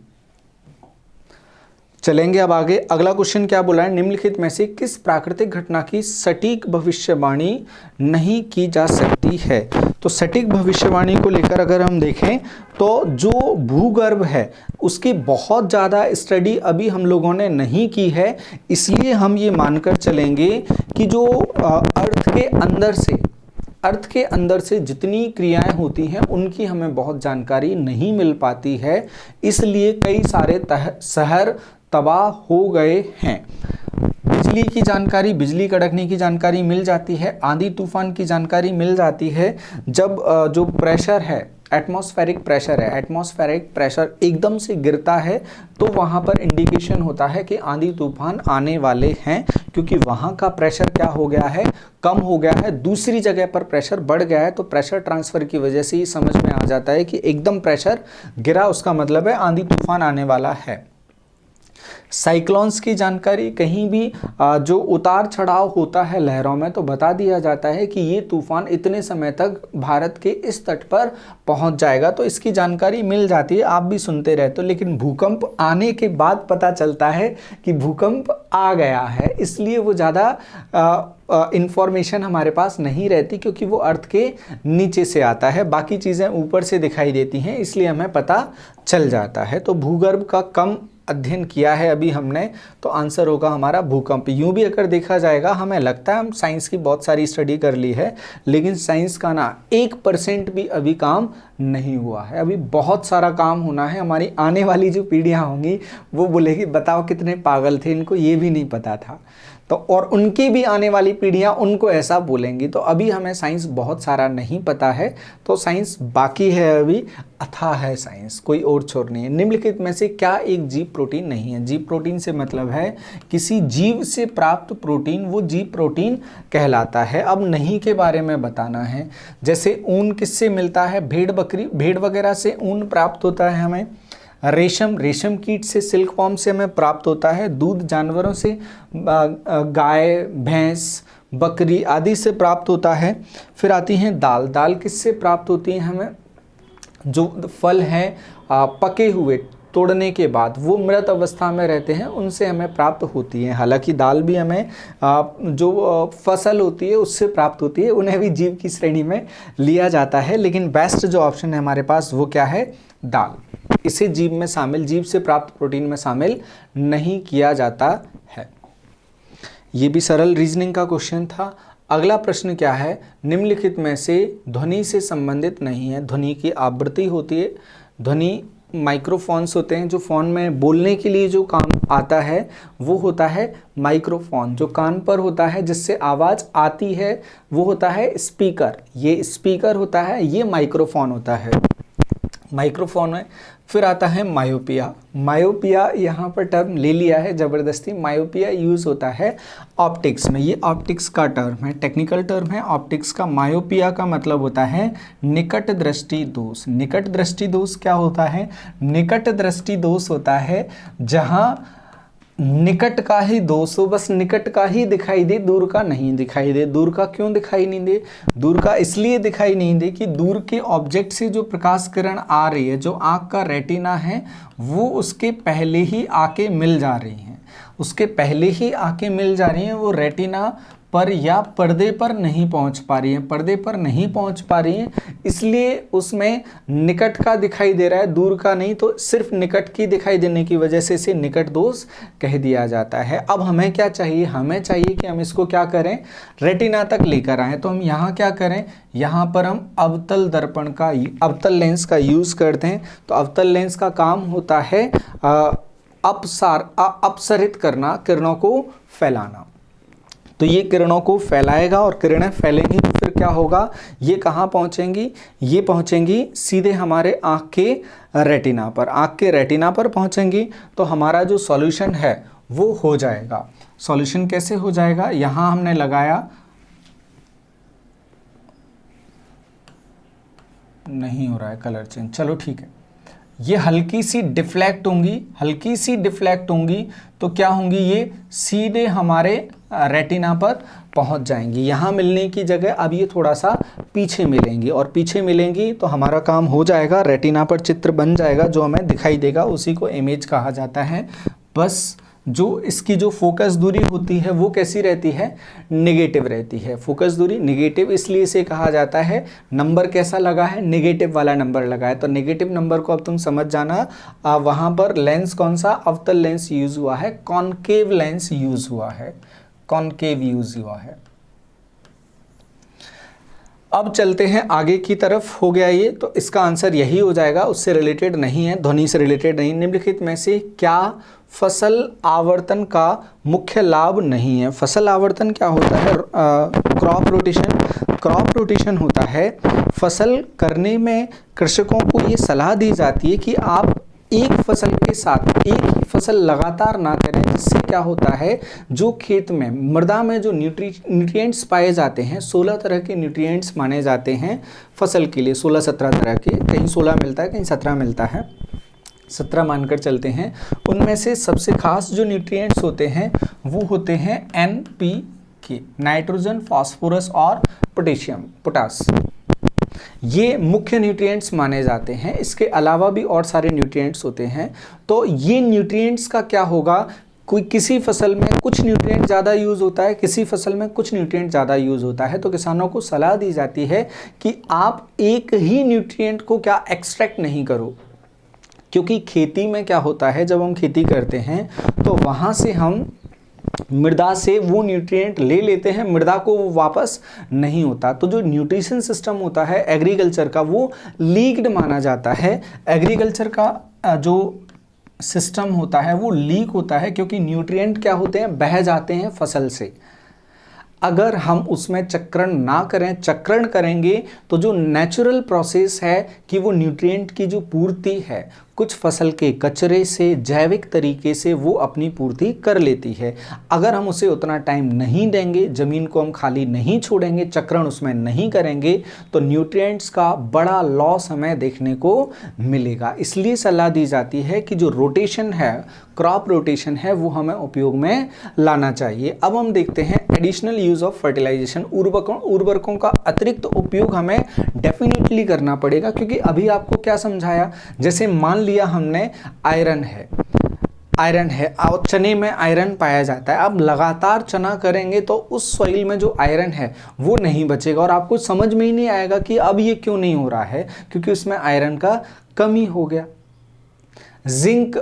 चलेंगे अब आगे। अगला क्वेश्चन क्या बोला है, निम्नलिखित में से किस प्राकृतिक घटना की सटीक भविष्यवाणी नहीं की जा सकती है। तो सटीक भविष्यवाणी को लेकर अगर हम देखें तो जो भूगर्भ है उसकी बहुत ज़्यादा स्टडी अभी हम लोगों ने नहीं की है, इसलिए हम ये मानकर चलेंगे कि जो अर्थ के अंदर से जितनी क्रियाएं होती हैं उनकी हमें बहुत जानकारी नहीं मिल पाती है, इसलिए कई सारे शहर तबाह हो गए हैं। बिजली की जानकारी, बिजली कड़कने की जानकारी मिल जाती है, आंधी तूफान की जानकारी मिल जाती है। जब जो प्रेशर है, एटमॉस्फेरिक प्रेशर एकदम से गिरता है तो वहाँ पर इंडिकेशन होता है कि आंधी तूफान आने वाले हैं, क्योंकि वहाँ का प्रेशर क्या हो गया है, कम हो गया है, दूसरी जगह पर प्रेशर बढ़ गया है। तो प्रेशर ट्रांसफ़र की वजह से ही समझ में आ जाता है कि एकदम प्रेशर गिरा, उसका मतलब है आंधी तूफान आने वाला है। साइक्लोन्स की जानकारी, कहीं भी जो उतार चढ़ाव होता है लहरों में तो बता दिया जाता है कि ये तूफान इतने समय तक भारत के इस तट पर पहुंच जाएगा, तो इसकी जानकारी मिल जाती है, आप भी सुनते रहते हो। लेकिन भूकंप आने के बाद पता चलता है कि भूकंप आ गया है, इसलिए वो ज़्यादा इंफॉर्मेशन हमारे पास नहीं रहती, क्योंकि वो अर्थ के नीचे से आता है, बाकी चीज़ें ऊपर से दिखाई देती हैं, इसलिए हमें पता चल जाता है। तो भूगर्भ का कम अध्ययन किया है अभी हमने, तो आंसर होगा हमारा भूकंप। यूँ भी अगर देखा जाएगा, हमें लगता है हम साइंस की बहुत सारी स्टडी कर ली है, लेकिन साइंस का ना 1% भी अभी काम नहीं हुआ है। अभी बहुत सारा काम होना है। हमारी आने वाली जो पीढ़ियाँ होंगी वो बोलेगी बताओ कितने पागल थे, इनको ये भी नहीं पता था। तो और उनकी भी आने वाली पीढ़ियां उनको ऐसा बोलेंगी। तो अभी हमें साइंस बहुत सारा नहीं पता है, तो साइंस बाकी है, अभी अथाह है साइंस, कोई और छोर नहीं है। निम्नलिखित में से क्या एक जीव प्रोटीन नहीं है? जीव प्रोटीन से मतलब है किसी जीव से प्राप्त प्रोटीन, वो जीव प्रोटीन कहलाता है। अब नहीं के बारे में बताना है। जैसे ऊन किससे मिलता है? भेड़ वगैरह से ऊन प्राप्त होता है हमें। रेशम कीट से, सिल्क वॉर्म से हमें प्राप्त होता है। दूध जानवरों से, गाय, भैंस, बकरी आदि से प्राप्त होता है। फिर आती हैं दाल किससे प्राप्त होती है हमें? जो फल हैं पके हुए, तोड़ने के बाद वो मृत अवस्था में रहते हैं, उनसे हमें प्राप्त होती है। हालांकि दाल भी हमें जो फसल होती है उससे प्राप्त होती है, उन्हें भी जीव की श्रेणी में लिया जाता है। लेकिन बेस्ट जो ऑप्शन है हमारे पास वो क्या है? दाल। इसे जीव से प्राप्त प्रोटीन में शामिल नहीं किया जाता है। ये भी सरल रीजनिंग का क्वेश्चन था। अगला प्रश्न क्या है? निम्नलिखित में से ध्वनि से संबंधित नहीं है। ध्वनि की आवृत्ति होती है, ध्वनि माइक्रोफोन्स होते हैं, जो फ़ोन में बोलने के लिए जो काम आता है वो होता है माइक्रोफोन। जो कान पर होता है जिससे आवाज़ आती है वो होता है स्पीकर। ये स्पीकर होता है, ये माइक्रोफोन होता है, माइक्रोफोन है। फिर आता है मायोपिया यहाँ पर टर्म ले लिया है ज़बरदस्ती। मायोपिया यूज़ होता है ऑप्टिक्स में, ये ऑप्टिक्स का टर्म है, टेक्निकल टर्म है ऑप्टिक्स का। मायोपिया का मतलब होता है निकट दृष्टि दोष। निकट दृष्टि दोष क्या होता है? निकट दृष्टि दोष होता है जहाँ निकट का ही दोष हो, बस निकट का ही दिखाई दे, दूर का नहीं दिखाई दे। दूर का क्यों दिखाई नहीं दे? दूर का इसलिए दिखाई नहीं दे कि दूर के ऑब्जेक्ट से जो प्रकाश किरण आ रही है, जो आँख का रेटिना है, वो उसके पहले ही आके मिल जा रही हैं, उसके पहले ही आके मिल जा रही हैं। वो रेटिना पर या पर्दे पर नहीं पहुंच पा रही हैं, पर्दे पर नहीं पहुंच पा रही हैं, इसलिए उसमें निकट का दिखाई दे रहा है, दूर का नहीं। तो सिर्फ निकट की दिखाई देने की वजह से इसे निकट दोष कह दिया जाता है। अब हमें क्या चाहिए? हमें चाहिए कि हम इसको क्या करें? रेटिना तक लेकर आएँ। तो हम यहाँ क्या करें? यहाँ पर हम अवतल लेंस का यूज़ करते हैं। तो अवतल लेंस का काम होता है अपसरित करना, किरणों को फैलाना। तो ये किरणों को फैलाएगा और किरणें फैलेंगी तो फिर क्या होगा? ये कहाँ पहुँचेंगी? ये पहुँचेंगी सीधे हमारे आँख के रेटिना पर। आँख के रेटिना पर पहुँचेंगी तो हमारा जो सॉल्यूशन है वो हो जाएगा। सॉल्यूशन कैसे हो जाएगा? यहाँ हमने लगाया, नहीं हो रहा है कलर चेंज, चलो ठीक है। ये हल्की सी डिफ्लेक्ट होंगी, तो क्या होंगी? ये सीधे हमारे रेटिना पर पहुंच जाएंगी। यहाँ मिलने की जगह अब ये थोड़ा सा पीछे मिलेंगी, और पीछे मिलेंगी तो हमारा काम हो जाएगा, रेटिना पर चित्र बन जाएगा, जो हमें दिखाई देगा उसी को इमेज कहा जाता है। बस जो इसकी जो फोकस दूरी होती है वो कैसी रहती है? नेगेटिव रहती है। फोकस दूरी नेगेटिव इसलिए इसे कहा जाता है। नंबर कैसा लगा है? नेगेटिव वाला नंबर लगा है। तो नेगेटिव नंबर को अब तुम समझ जाना। वहाँ पर लेंस कौन सा? अवतल लेंस यूज़ हुआ है, कॉनकेव लेंस यूज़ हुआ है, कॉनकेव यूज़ हुआ है। अब चलते हैं आगे की तरफ। हो गया ये, तो इसका आंसर यही हो जाएगा, उससे रिलेटेड नहीं है, ध्वनि से रिलेटेड नहीं। निम्नलिखित में से क्या फसल आवर्तन का मुख्य लाभ नहीं है? फसल आवर्तन क्या होता है? क्रॉप रोटेशन होता है। फसल करने में कृषकों को ये सलाह दी जाती है कि आप एक फसल के साथ एक ही फसल लगातार ना करें, जिससे क्या होता है, जो खेत में मृदा में जो न्यूट्रिएंट्स पाए जाते हैं, 16 तरह के न्यूट्रिएंट्स माने जाते हैं फसल के लिए, 16-17 तरह के, कहीं 16 मिलता है कहीं 17 मिलता है, 17 मानकर चलते हैं। उनमें से सबसे खास जो न्यूट्रिएंट्स होते हैं वो होते हैं NPK, नाइट्रोजन, फास्फोरस और पोटास। ये मुख्य न्यूट्रिएंट्स माने जाते हैं। इसके अलावा भी और सारे न्यूट्रिएंट्स होते हैं। तो ये न्यूट्रिएंट्स का क्या होगा? किसी फसल में कुछ न्यूट्रिएंट ज़्यादा यूज़ होता है, किसी फसल में कुछ न्यूट्रिएंट ज़्यादा यूज़ होता है। तो किसानों को सलाह दी जाती है कि आप एक ही न्यूट्रिएंट को क्या एक्सट्रैक्ट नहीं करो, क्योंकि खेती में क्या होता है, जब हम खेती करते हैं तो वहाँ से हम मृदा से वो न्यूट्रिएंट ले लेते हैं, मृदा को वो वापस नहीं होता। तो जो न्यूट्रिशन सिस्टम होता है एग्रीकल्चर का, वो लीक्ड माना जाता है। एग्रीकल्चर का जो सिस्टम होता है वो लीक होता है, क्योंकि न्यूट्रिएंट क्या होते हैं, बह जाते हैं फसल से। अगर हम उसमें चक्रण ना करें, चक्रण करेंगे तो जो नेचुरल प्रोसेस है कि वो न्यूट्रिएंट की जो पूर्ति है कुछ फसल के कचरे से जैविक तरीके से वो अपनी पूर्ति कर लेती है। अगर हम उसे उतना टाइम नहीं देंगे, ज़मीन को हम खाली नहीं छोड़ेंगे, चक्रण उसमें नहीं करेंगे, तो न्यूट्रिएंट्स का बड़ा लॉस हमें देखने को मिलेगा। इसलिए सलाह दी जाती है कि जो रोटेशन है, क्रॉप रोटेशन है, वो हमें उपयोग में लाना चाहिए। अब हम देखते हैं एडिशनल यूज ऑफ फर्टिलाइजेशन। उर्वरकों का अतिरिक्त उपयोग हमें डेफिनेटली करना पड़ेगा, क्योंकि अभी आपको क्या समझाया, जैसे मान लिया हमने आयरन है और चने में आयरन पाया जाता है। अब लगातार चना करेंगे तो उस सॉइल में जो आयरन है वो नहीं बचेगा और आपको समझ में ही नहीं आएगा कि अब ये क्यों नहीं हो रहा है, क्योंकि उसमें आयरन का कमी हो गया। जिंक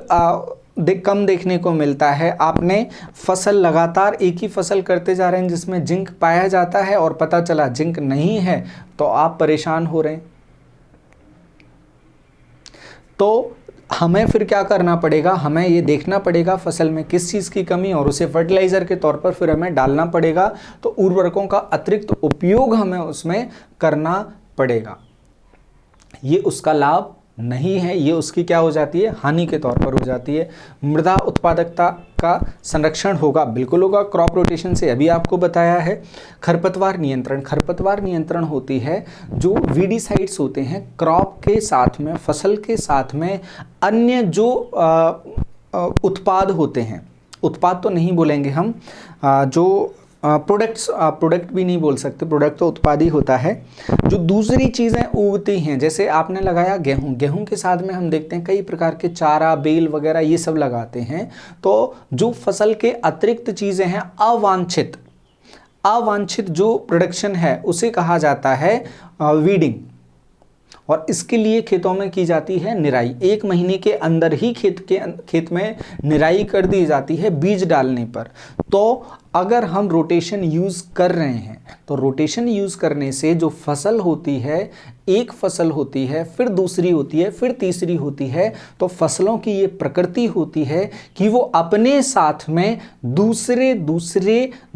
कम देखने को मिलता है। आपने फसल लगातार एक ही फसल करते जा रहे हैं जिसमें जिंक पाया जाता है और पता चला जिंक नहीं है, तो आप परेशान हो रहे हैं। तो हमें फिर क्या करना पड़ेगा, हमें ये देखना पड़ेगा फसल में किस चीज़ की कमी और उसे फर्टिलाइज़र के तौर पर फिर हमें डालना पड़ेगा। तो उर्वरकों का अतिरिक्त उपयोग हमें उसमें करना पड़ेगा। ये उसका लाभ नहीं है, ये उसकी क्या हो जाती है, हानि के तौर पर हो जाती है। मृदा उत्पादकता का संरक्षण होगा, बिल्कुल होगा क्रॉप रोटेशन से, अभी आपको बताया है। खरपतवार नियंत्रण होती है जो वीडीसाइड्स होते हैं क्रॉप के साथ में, फसल के साथ में अन्य जो उत्पाद होते हैं, उत्पाद तो नहीं बोलेंगे हम, जो प्रोडक्ट भी नहीं बोल सकते, प्रोडक्ट तो उत्पाद ही होता है। जो दूसरी चीज़ें उगती हैं, जैसे आपने लगाया गेहूं के साथ में हम देखते हैं कई प्रकार के चारा, बेल वगैरह ये सब लगाते हैं। तो जो फसल के अतिरिक्त चीज़ें हैं, अवांछित जो प्रोडक्शन है उसे कहा जाता है वीडिंग, और इसके लिए खेतों में की जाती है निराई। 1 महीने के अंदर ही खेत में निराई कर दी जाती है बीज डालने पर। तो अगर हम रोटेशन यूज़ कर रहे हैं तो रोटेशन यूज़ करने से जो फसल होती है, एक फसल होती है, फिर दूसरी होती है, फिर तीसरी होती है, तो फसलों की ये प्रकृति होती है कि वो अपने साथ में दूसरे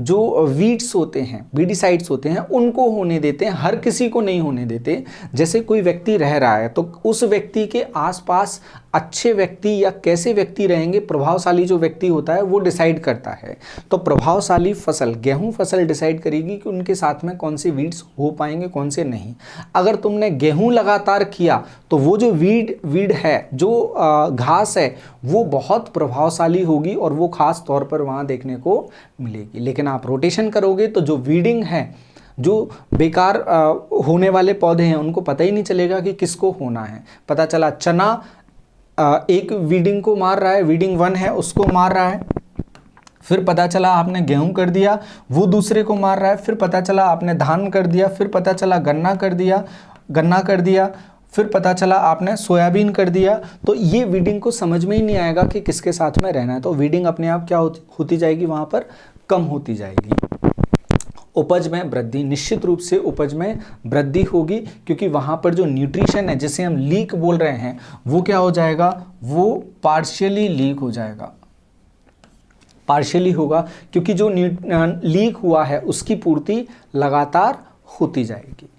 जो वीड्स होते हैं, वीडीसाइड्स होते हैं, उनको होने देते हैं, हर किसी को नहीं होने देते। जैसे कोई व्यक्ति रह रहा है तो उस व्यक्ति के आसपास अच्छे व्यक्ति या कैसे व्यक्ति रहेंगे, प्रभावशाली जो व्यक्ति होता है वो डिसाइड करता है। तो प्रभावशाली फसल, गेहूं फसल डिसाइड करेगी कि उनके साथ में कौन से वीड्स हो पाएंगे, कौन से नहीं। अगर तुमने गेहूं लगातार किया तो वो जो वीड है, जो घास है, वो बहुत प्रभावशाली होगी और वो खास तौर पर वहाँ देखने को मिलेगी। लेकिन आप रोटेशन करोगे तो जो वीडिंग है, जो बेकार होने वाले पौधे हैं, उनको पता ही नहीं चलेगा कि किसको होना है। पता चला चना एक वीडिंग को मार रहा है, वीडिंग 1 है उसको मार रहा है, फिर पता चला आपने गेहूं कर दिया, वो दूसरे को मार रहा है, फिर पता चला आपने धान कर दिया, फिर पता चला गन्ना कर दिया, फिर पता चला आपने सोयाबीन कर दिया। तो ये वीडिंग को समझ में ही नहीं आएगा कि किसके साथ में रहना है। तो वीडिंग अपने आप क्या होती जाएगी, वहाँ पर कम होती जाएगी। उपज में वृद्धि, निश्चित रूप से उपज में वृद्धि होगी, क्योंकि वहाँ पर जो न्यूट्रिशन है जिसे हम लीक बोल रहे हैं, वो क्या हो जाएगा, वो पार्शियली लीक हो जाएगा, पार्शियली होगा, क्योंकि जो लीक हुआ है उसकी पूर्ति लगातार होती जाएगी।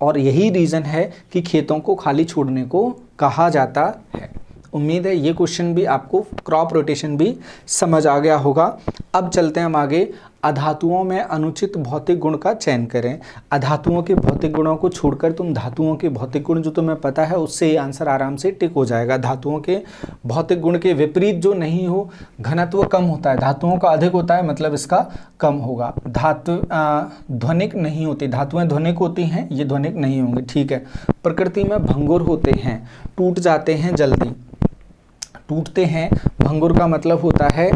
और यही रीज़न है कि खेतों को खाली छोड़ने को कहा जाता है। उम्मीद है ये क्वेश्चन भी आपको, क्रॉप रोटेशन भी समझ आ गया होगा। अब चलते हैं हम आगे। अधातुओं में अनुचित भौतिक गुण का चयन करें। अधातुओं के भौतिक गुणों को छोड़कर तुम धातुओं के भौतिक गुण जो तुम्हें पता है उससे ये आंसर आराम से टिक हो जाएगा। धातुओं के भौतिक गुण के विपरीत जो नहीं हो, घनत्व कम होता है, धातुओं का अधिक होता है, मतलब इसका कम होगा। धातु ध्वनिक नहीं होती, धातुएं ध्वनिक होती हैं, ये ध्वनिक नहीं होंगे, ठीक है। प्रकृति में भंगुर होते हैं, टूट जाते हैं जल्दी, टूटते हैं। भंगुर का मतलब होता है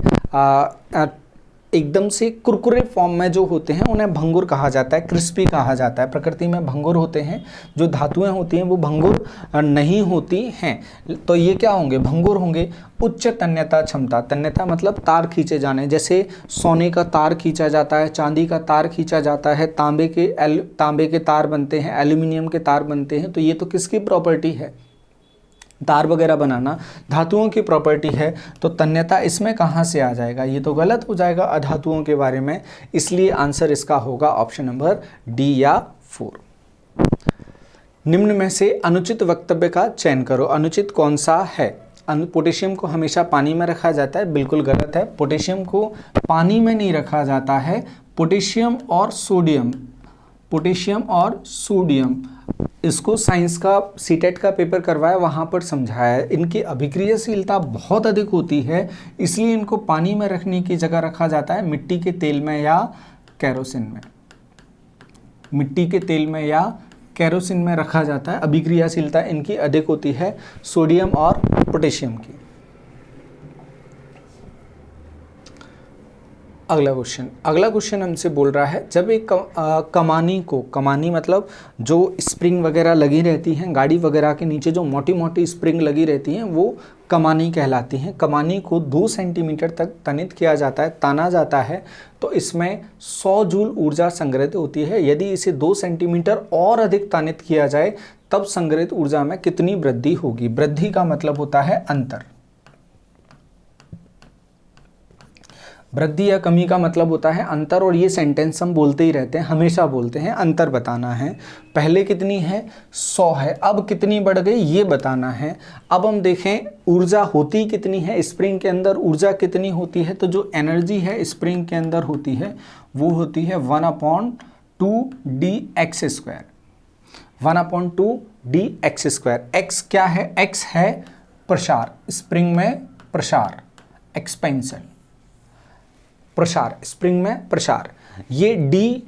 एकदम से कुरकुरे फॉर्म में जो होते हैं उन्हें भंगुर कहा जाता है, क्रिस्पी कहा जाता है। प्रकृति में भंगुर होते हैं, जो धातुएं होती हैं वो भंगुर नहीं होती हैं। तो ये क्या होंगे, भंगुर होंगे। उच्च तन्यता क्षमता, तन्यता मतलब तार खींचे जाने, जैसे सोने का तार खींचा जाता है, चांदी का तार खींचा जाता है, तांबे के तार बनते हैं, एल्यूमिनियम के तार बनते हैं। तो ये तो किसकी प्रॉपर्टी है, तार वगैरह बनाना धातुओं की प्रॉपर्टी है, तो तन्यता इसमें कहाँ से आ जाएगा, ये तो गलत हो जाएगा अधातुओं के बारे में, इसलिए आंसर इसका होगा ऑप्शन नंबर डी या 4। निम्न में से अनुचित वक्तव्य का चयन करो। अनुचित कौन सा है? पोटेशियम को हमेशा पानी में रखा जाता है, बिल्कुल गलत है। पोटेशियम को पानी में नहीं रखा जाता है। पोटेशियम और सोडियम इसको साइंस का सीटेट का पेपर करवाया, वहाँ पर समझाया है। इनकी अभिक्रियाशीलता बहुत अधिक होती है, इसलिए इनको पानी में रखने की जगह रखा जाता है मिट्टी के तेल में या केरोसिन में। मिट्टी के तेल में या केरोसिन में रखा जाता है। अभिक्रियाशीलता इनकी अधिक होती है सोडियम और पोटेशियम की। अगला क्वेश्चन हमसे बोल रहा है, जब एक कमानी मतलब जो स्प्रिंग वगैरह लगी रहती हैं गाड़ी वगैरह के नीचे, जो मोटी मोटी स्प्रिंग लगी रहती हैं वो कमानी कहलाती हैं। कमानी को 2 सेंटीमीटर तक तनित किया जाता है, ताना जाता है, तो इसमें 100 जूल ऊर्जा संग्रहित होती है। यदि इसे 2 सेंटीमीटर और अधिक तानित किया जाए तब संग्रहित ऊर्जा में कितनी वृद्धि होगी? वृद्धि का मतलब होता है अंतर। वृद्धि या कमी का मतलब होता है अंतर, और ये सेंटेंस हम बोलते ही रहते हैं, हमेशा बोलते हैं। अंतर बताना है। पहले कितनी है? 100 है, अब कितनी बढ़ गई ये बताना है। अब हम देखें ऊर्जा होती कितनी है स्प्रिंग के अंदर, ऊर्जा कितनी होती है, तो जो एनर्जी है स्प्रिंग के अंदर होती है वो होती है 1/2 dx²। 1/2 dx²। x क्या है? x है प्रसार, स्प्रिंग में प्रसार, एक्सपेंशन, प्रसार, स्प्रिंग में प्रसार। ये d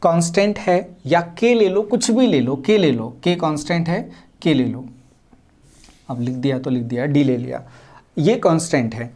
कांस्टेंट है या k ले लो, कुछ भी ले लो, k ले लो, k कांस्टेंट है, k ले लो। अब लिख दिया तो लिख दिया, d ले लिया, ये कांस्टेंट है।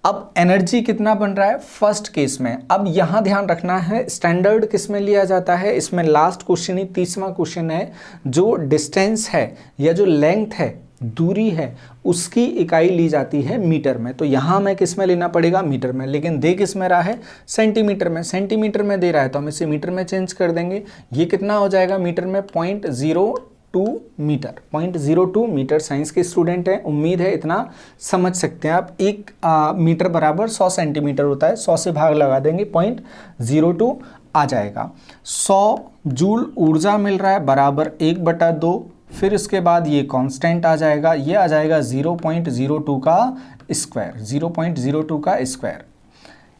अब एनर्जी कितना बन रहा है फर्स्ट केस में। अब यहाँ ध्यान रखना है स्टैंडर्ड किस में लिया जाता है, इसमें लास्ट क्वेश्चन ही 30वां क्वेश्चन है। जो डिस्टेंस है या जो लेंथ है, दूरी है, उसकी इकाई ली जाती है मीटर में। तो यहाँ मैं किस में लेना पड़ेगा? मीटर में। लेकिन दे किस में रहा है? सेंटीमीटर में। सेंटीमीटर में दे रहा है तो हम इसे मीटर में चेंज कर देंगे। ये कितना हो जाएगा मीटर में? 0.02 मीटर। 0.02 मीटर। साइंस के स्टूडेंट हैं, उम्मीद है इतना समझ सकते हैं आप। 1 मीटर बराबर 100 सेंटीमीटर होता है, 100 से भाग लगा देंगे 0.02 आ जाएगा। 100 जूल ऊर्जा मिल रहा है बराबर 1/2, फिर इसके बाद ये कांस्टेंट आ जाएगा, ये आ जाएगा 0.02 का स्क्वायर, 0.02 का स्क्वायर।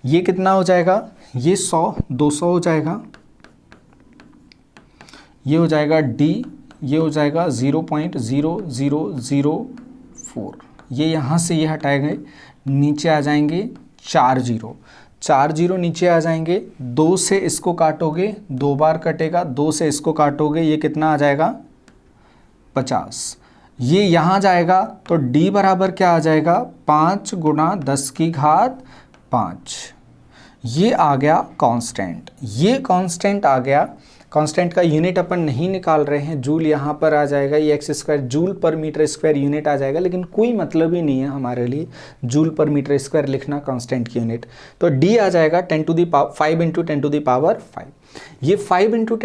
ये कितना हो जाएगा? ये 100 200 हो जाएगा, ये हो जाएगा d, ये हो जाएगा 0.0004। ये यहाँ से ये हटाए गए, नीचे आ जाएंगे 4 जीरो, 4 जीरो नीचे आ जाएंगे। 2 से इसको काटोगे, 2 बार कटेगा, 2 से इसको काटोगे, ये कितना आ जाएगा? 50। ये यहाँ जाएगा तो d बराबर क्या आ जाएगा? 5 × 10⁵ ये आ गया कांस्टेंट। ये कांस्टेंट आ गया। कांस्टेंट का यूनिट अपन नहीं निकाल रहे हैं, जूल यहाँ पर आ जाएगा, ये x² जूल पर मीटर स्क्वायर यूनिट आ जाएगा, लेकिन कोई मतलब ही नहीं है हमारे लिए जूल पर मीटर स्क्वायर लिखना कांस्टेंट की यूनिट। तो d आ जाएगा 5 × 10⁵। ये 5 ×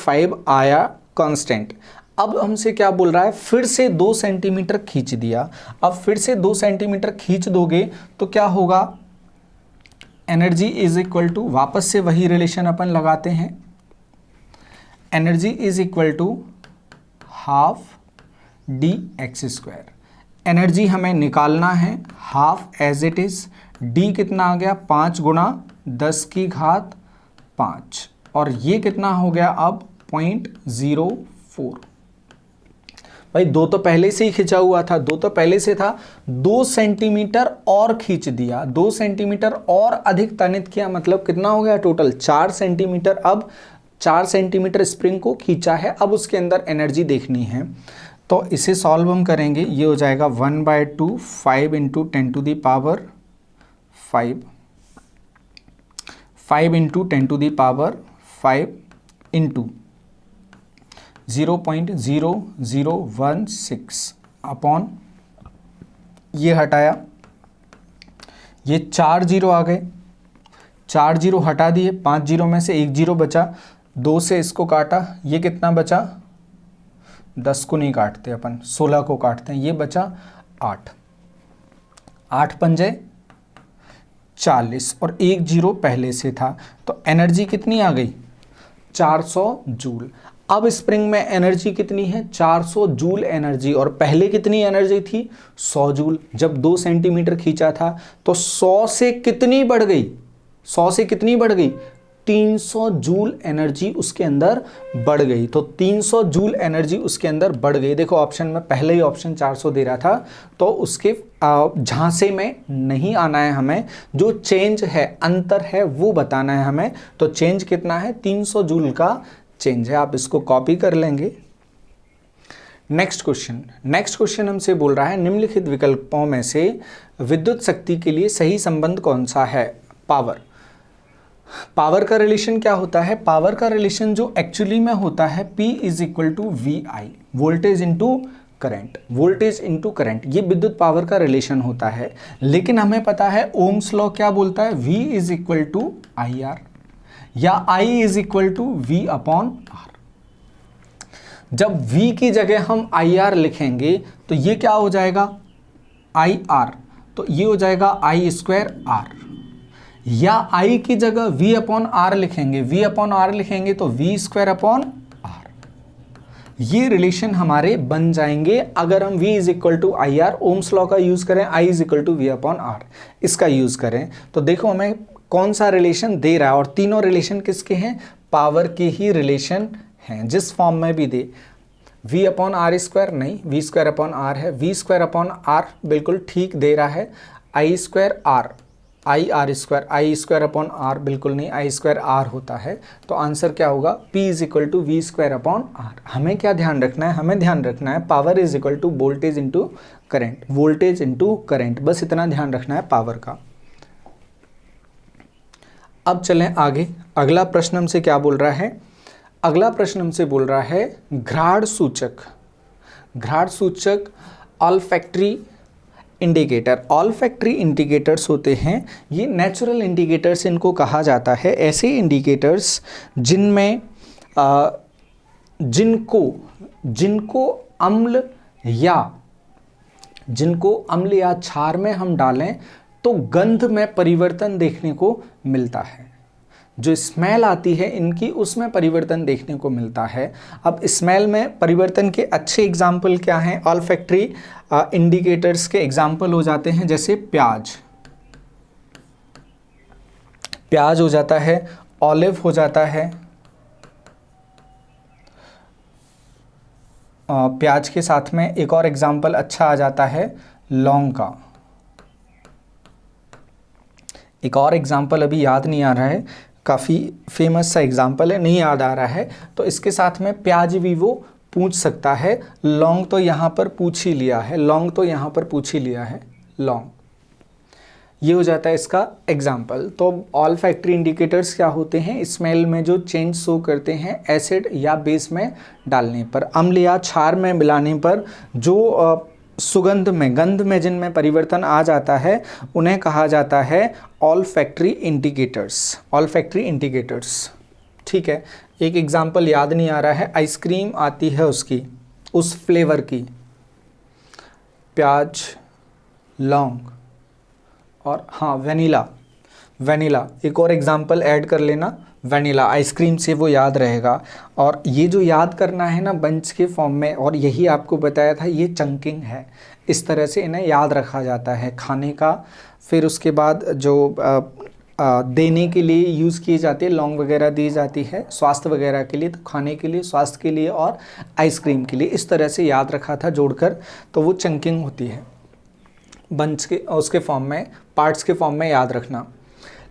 10⁵ आया कांस्टेंट। अब हमसे क्या बोल रहा है? फिर से 2 सेंटीमीटर खींच दिया। अब फिर से 2 सेंटीमीटर खींच दोगे तो क्या होगा? एनर्जी इज इक्वल टू, वापस से वही रिलेशन अपन लगाते हैं, energy is equal to ½ dx²। Energy हमें निकालना है, half as it is. d कितना आ गया? 5 × 10⁵, और ये कितना हो गया अब? 0.04। भाई 2 तो पहले से ही खिंचा हुआ था, 2 तो पहले से था, 2 सेंटीमीटर और खींच दिया, 2 सेंटीमीटर और अधिक तनित किया, मतलब कितना हो गया टोटल? 4 सेंटीमीटर। अब 4 सेंटीमीटर स्प्रिंग को खींचा है, अब उसके अंदर एनर्जी देखनी है, तो इसे सॉल्व हम करेंगे। ये हो जाएगा 1/2 5 × 10⁵ 5 × 10⁵ इंटू 0.0016 अपॉन, ये हटाया, ये 4 जीरो आ गए, 4 जीरो हटा दिए, 5 जीरो में से 1 जीरो बचा, 2 से इसको काटा, ये कितना बचा? 10 को नहीं काटते अपन, 16 को काटते हैं, ये बचा 8, 8 पंजे 40 और 1 जीरो पहले से था, तो एनर्जी कितनी आ गई 400 जूल। अब स्प्रिंग में एनर्जी कितनी है 400 जूल एनर्जी, और पहले कितनी एनर्जी थी 100 जूल। जब 2 सेंटीमीटर खींचा था तो 100 से कितनी बढ़ गई, 100 से कितनी बढ़ गई 300 जूल एनर्जी उसके अंदर बढ़ गई। तो 300 जूल एनर्जी उसके अंदर बढ़ गई। देखो ऑप्शन में पहले ही ऑप्शन 400 दे रहा था, तो उसके झांसे में नहीं आना है हमें, जो चेंज है अंतर है वो बताना है हमें। तो चेंज कितना है 300 जूल का चेंज है। आप इसको कॉपी कर लेंगे। नेक्स्ट क्वेश्चन हमसे बोल रहा है निम्नलिखित विकल्पों में से विद्युत शक्ति के लिए सही संबंध कौन सा है। पावर का रिलेशन क्या होता है, पावर का रिलेशन जो एक्चुअली में होता है P is equal to VI, voltage into current, voltage into current, ये विद्युत पावर का रिलेशन होता है। लेकिन हमें पता है ओम्स लॉ क्या बोलता है, V is equal to IR या I is equal to V upon R। जब V की जगह हम IR लिखेंगे तो ये क्या हो जाएगा IR, तो ये हो जाएगा I स्क्वायर R, या I की जगह V अपॉन R लिखेंगे, V अपॉन R लिखेंगे तो V स्क्वायर अपॉन R। ये रिलेशन हमारे बन जाएंगे अगर हम V is equal to IR Ohm's law का यूज करें, I is equal to V upon R इसका यूज करें। तो देखो हमें कौन सा रिलेशन दे रहा है, और तीनों रिलेशन किसके हैं, पावर के ही रिलेशन हैं, जिस फॉर्म में भी दे। V अपॉन R स्क्वायर नहीं, V स्क्वायर अपॉन R है, V स्क्वायर अपॉन R बिल्कुल ठीक दे रहा है, I square R, I square upon R बिल्कुल नहीं, I स्क्वायर R होता है। तो आंसर क्या होगा P is equal to V square upon R। हमें क्या ध्यान रखना है, हमें ध्यान रखना है power is equal to voltage into current, voltage into current, बस इतना ध्यान रखना है पावर का। अब चलें आगे। अगला प्रश्न हमसे क्या बोल रहा है, अगला प्रश्न हमसे बोल रहा है घ्राण सूचक ऑल्फैक्टरी इंडिकेटर। ऑल्फैक्टरी इंडिकेटर्स होते हैं ये नेचुरल इंडिकेटर्स इनको कहा जाता है, ऐसे इंडिकेटर्स जिनमें जिनको अम्ल या क्षार में हम डालें तो गंध में परिवर्तन देखने को मिलता है, जो स्मेल आती है इनकी उसमें परिवर्तन देखने को मिलता है। अब स्मेल में परिवर्तन के अच्छे एग्जाम्पल क्या हैं, ऑल्फैक्टरी इंडिकेटर्स के एग्जाम्पल हो जाते हैं जैसे प्याज हो जाता है, ऑलिव हो जाता है, प्याज के साथ में एक और एग्जाम्पल अच्छा आ जाता है लौंग का। एक और एग्जाम्पल अभी याद नहीं आ रहा है, काफ़ी फेमस सा एग्जाम्पल है, नहीं याद आ रहा है, तो इसके साथ में प्याज भी वो पूछ सकता है। लौंग तो यहाँ पर पूछ ही लिया है, लौंग, ये हो जाता है इसका एग्जाम्पल। तो ऑल्फैक्टरी इंडिकेटर्स क्या होते हैं, स्मेल में जो चेंज शो करते हैं एसिड या बेस में डालने पर, अम्ल या क्षार में मिलाने पर जो सुगंध में, गंध में जिनमें परिवर्तन आ जाता है उन्हें कहा जाता है ऑल्फैक्टरी इंडिकेटर्स। ठीक है, एक एग्जाम्पल याद नहीं आ रहा है, आइसक्रीम आती है उसकी उस फ्लेवर की, प्याज, लौंग और हाँ वेनिला। एक और एग्जाम्पल ऐड कर लेना, वेनिला आइसक्रीम से वो याद रहेगा। और ये जो याद करना है ना बंच के फॉर्म में, और यही आपको बताया था ये चंकिंग है, इस तरह से इन्हें याद रखा जाता है खाने का। फिर उसके बाद जो देने के लिए यूज़ किए जाते हैं, लौंग वगैरह दी जाती है स्वास्थ्य वगैरह के लिए, तो खाने के लिए, स्वास्थ्य के लिए और आइसक्रीम के लिए, इस तरह से याद रखा था जोड़कर, तो वो चंकिंग होती है। बंच के उसके फॉर्म में, पार्ट्स के फॉर्म में याद रखना।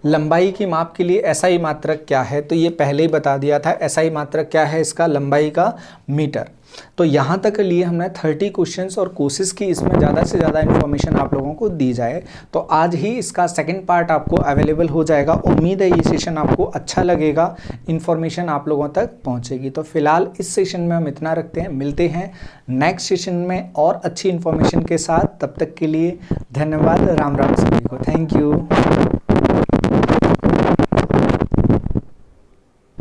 लंबाई की माप के लिए एसआई मात्रक क्या है, तो ये पहले ही बता दिया था। एसआई मात्रक क्या है इसका, लंबाई का मीटर। तो यहाँ तक लिए हमने 30 क्वेश्चंस और कोशिश की इसमें ज़्यादा से ज़्यादा इन्फॉर्मेशन आप लोगों को दी जाए। तो आज ही इसका सेकंड पार्ट आपको अवेलेबल हो जाएगा। उम्मीद है ये सेशन आपको अच्छा लगेगा, इन्फॉर्मेशन आप लोगों तक पहुँचेगी। तो फिलहाल इस सेशन में हम इतना रखते हैं, मिलते हैं नेक्स्ट सेशन में और अच्छी इन्फॉर्मेशन के साथ। तब तक के लिए धन्यवाद, राम राम सभी को, थैंक यू।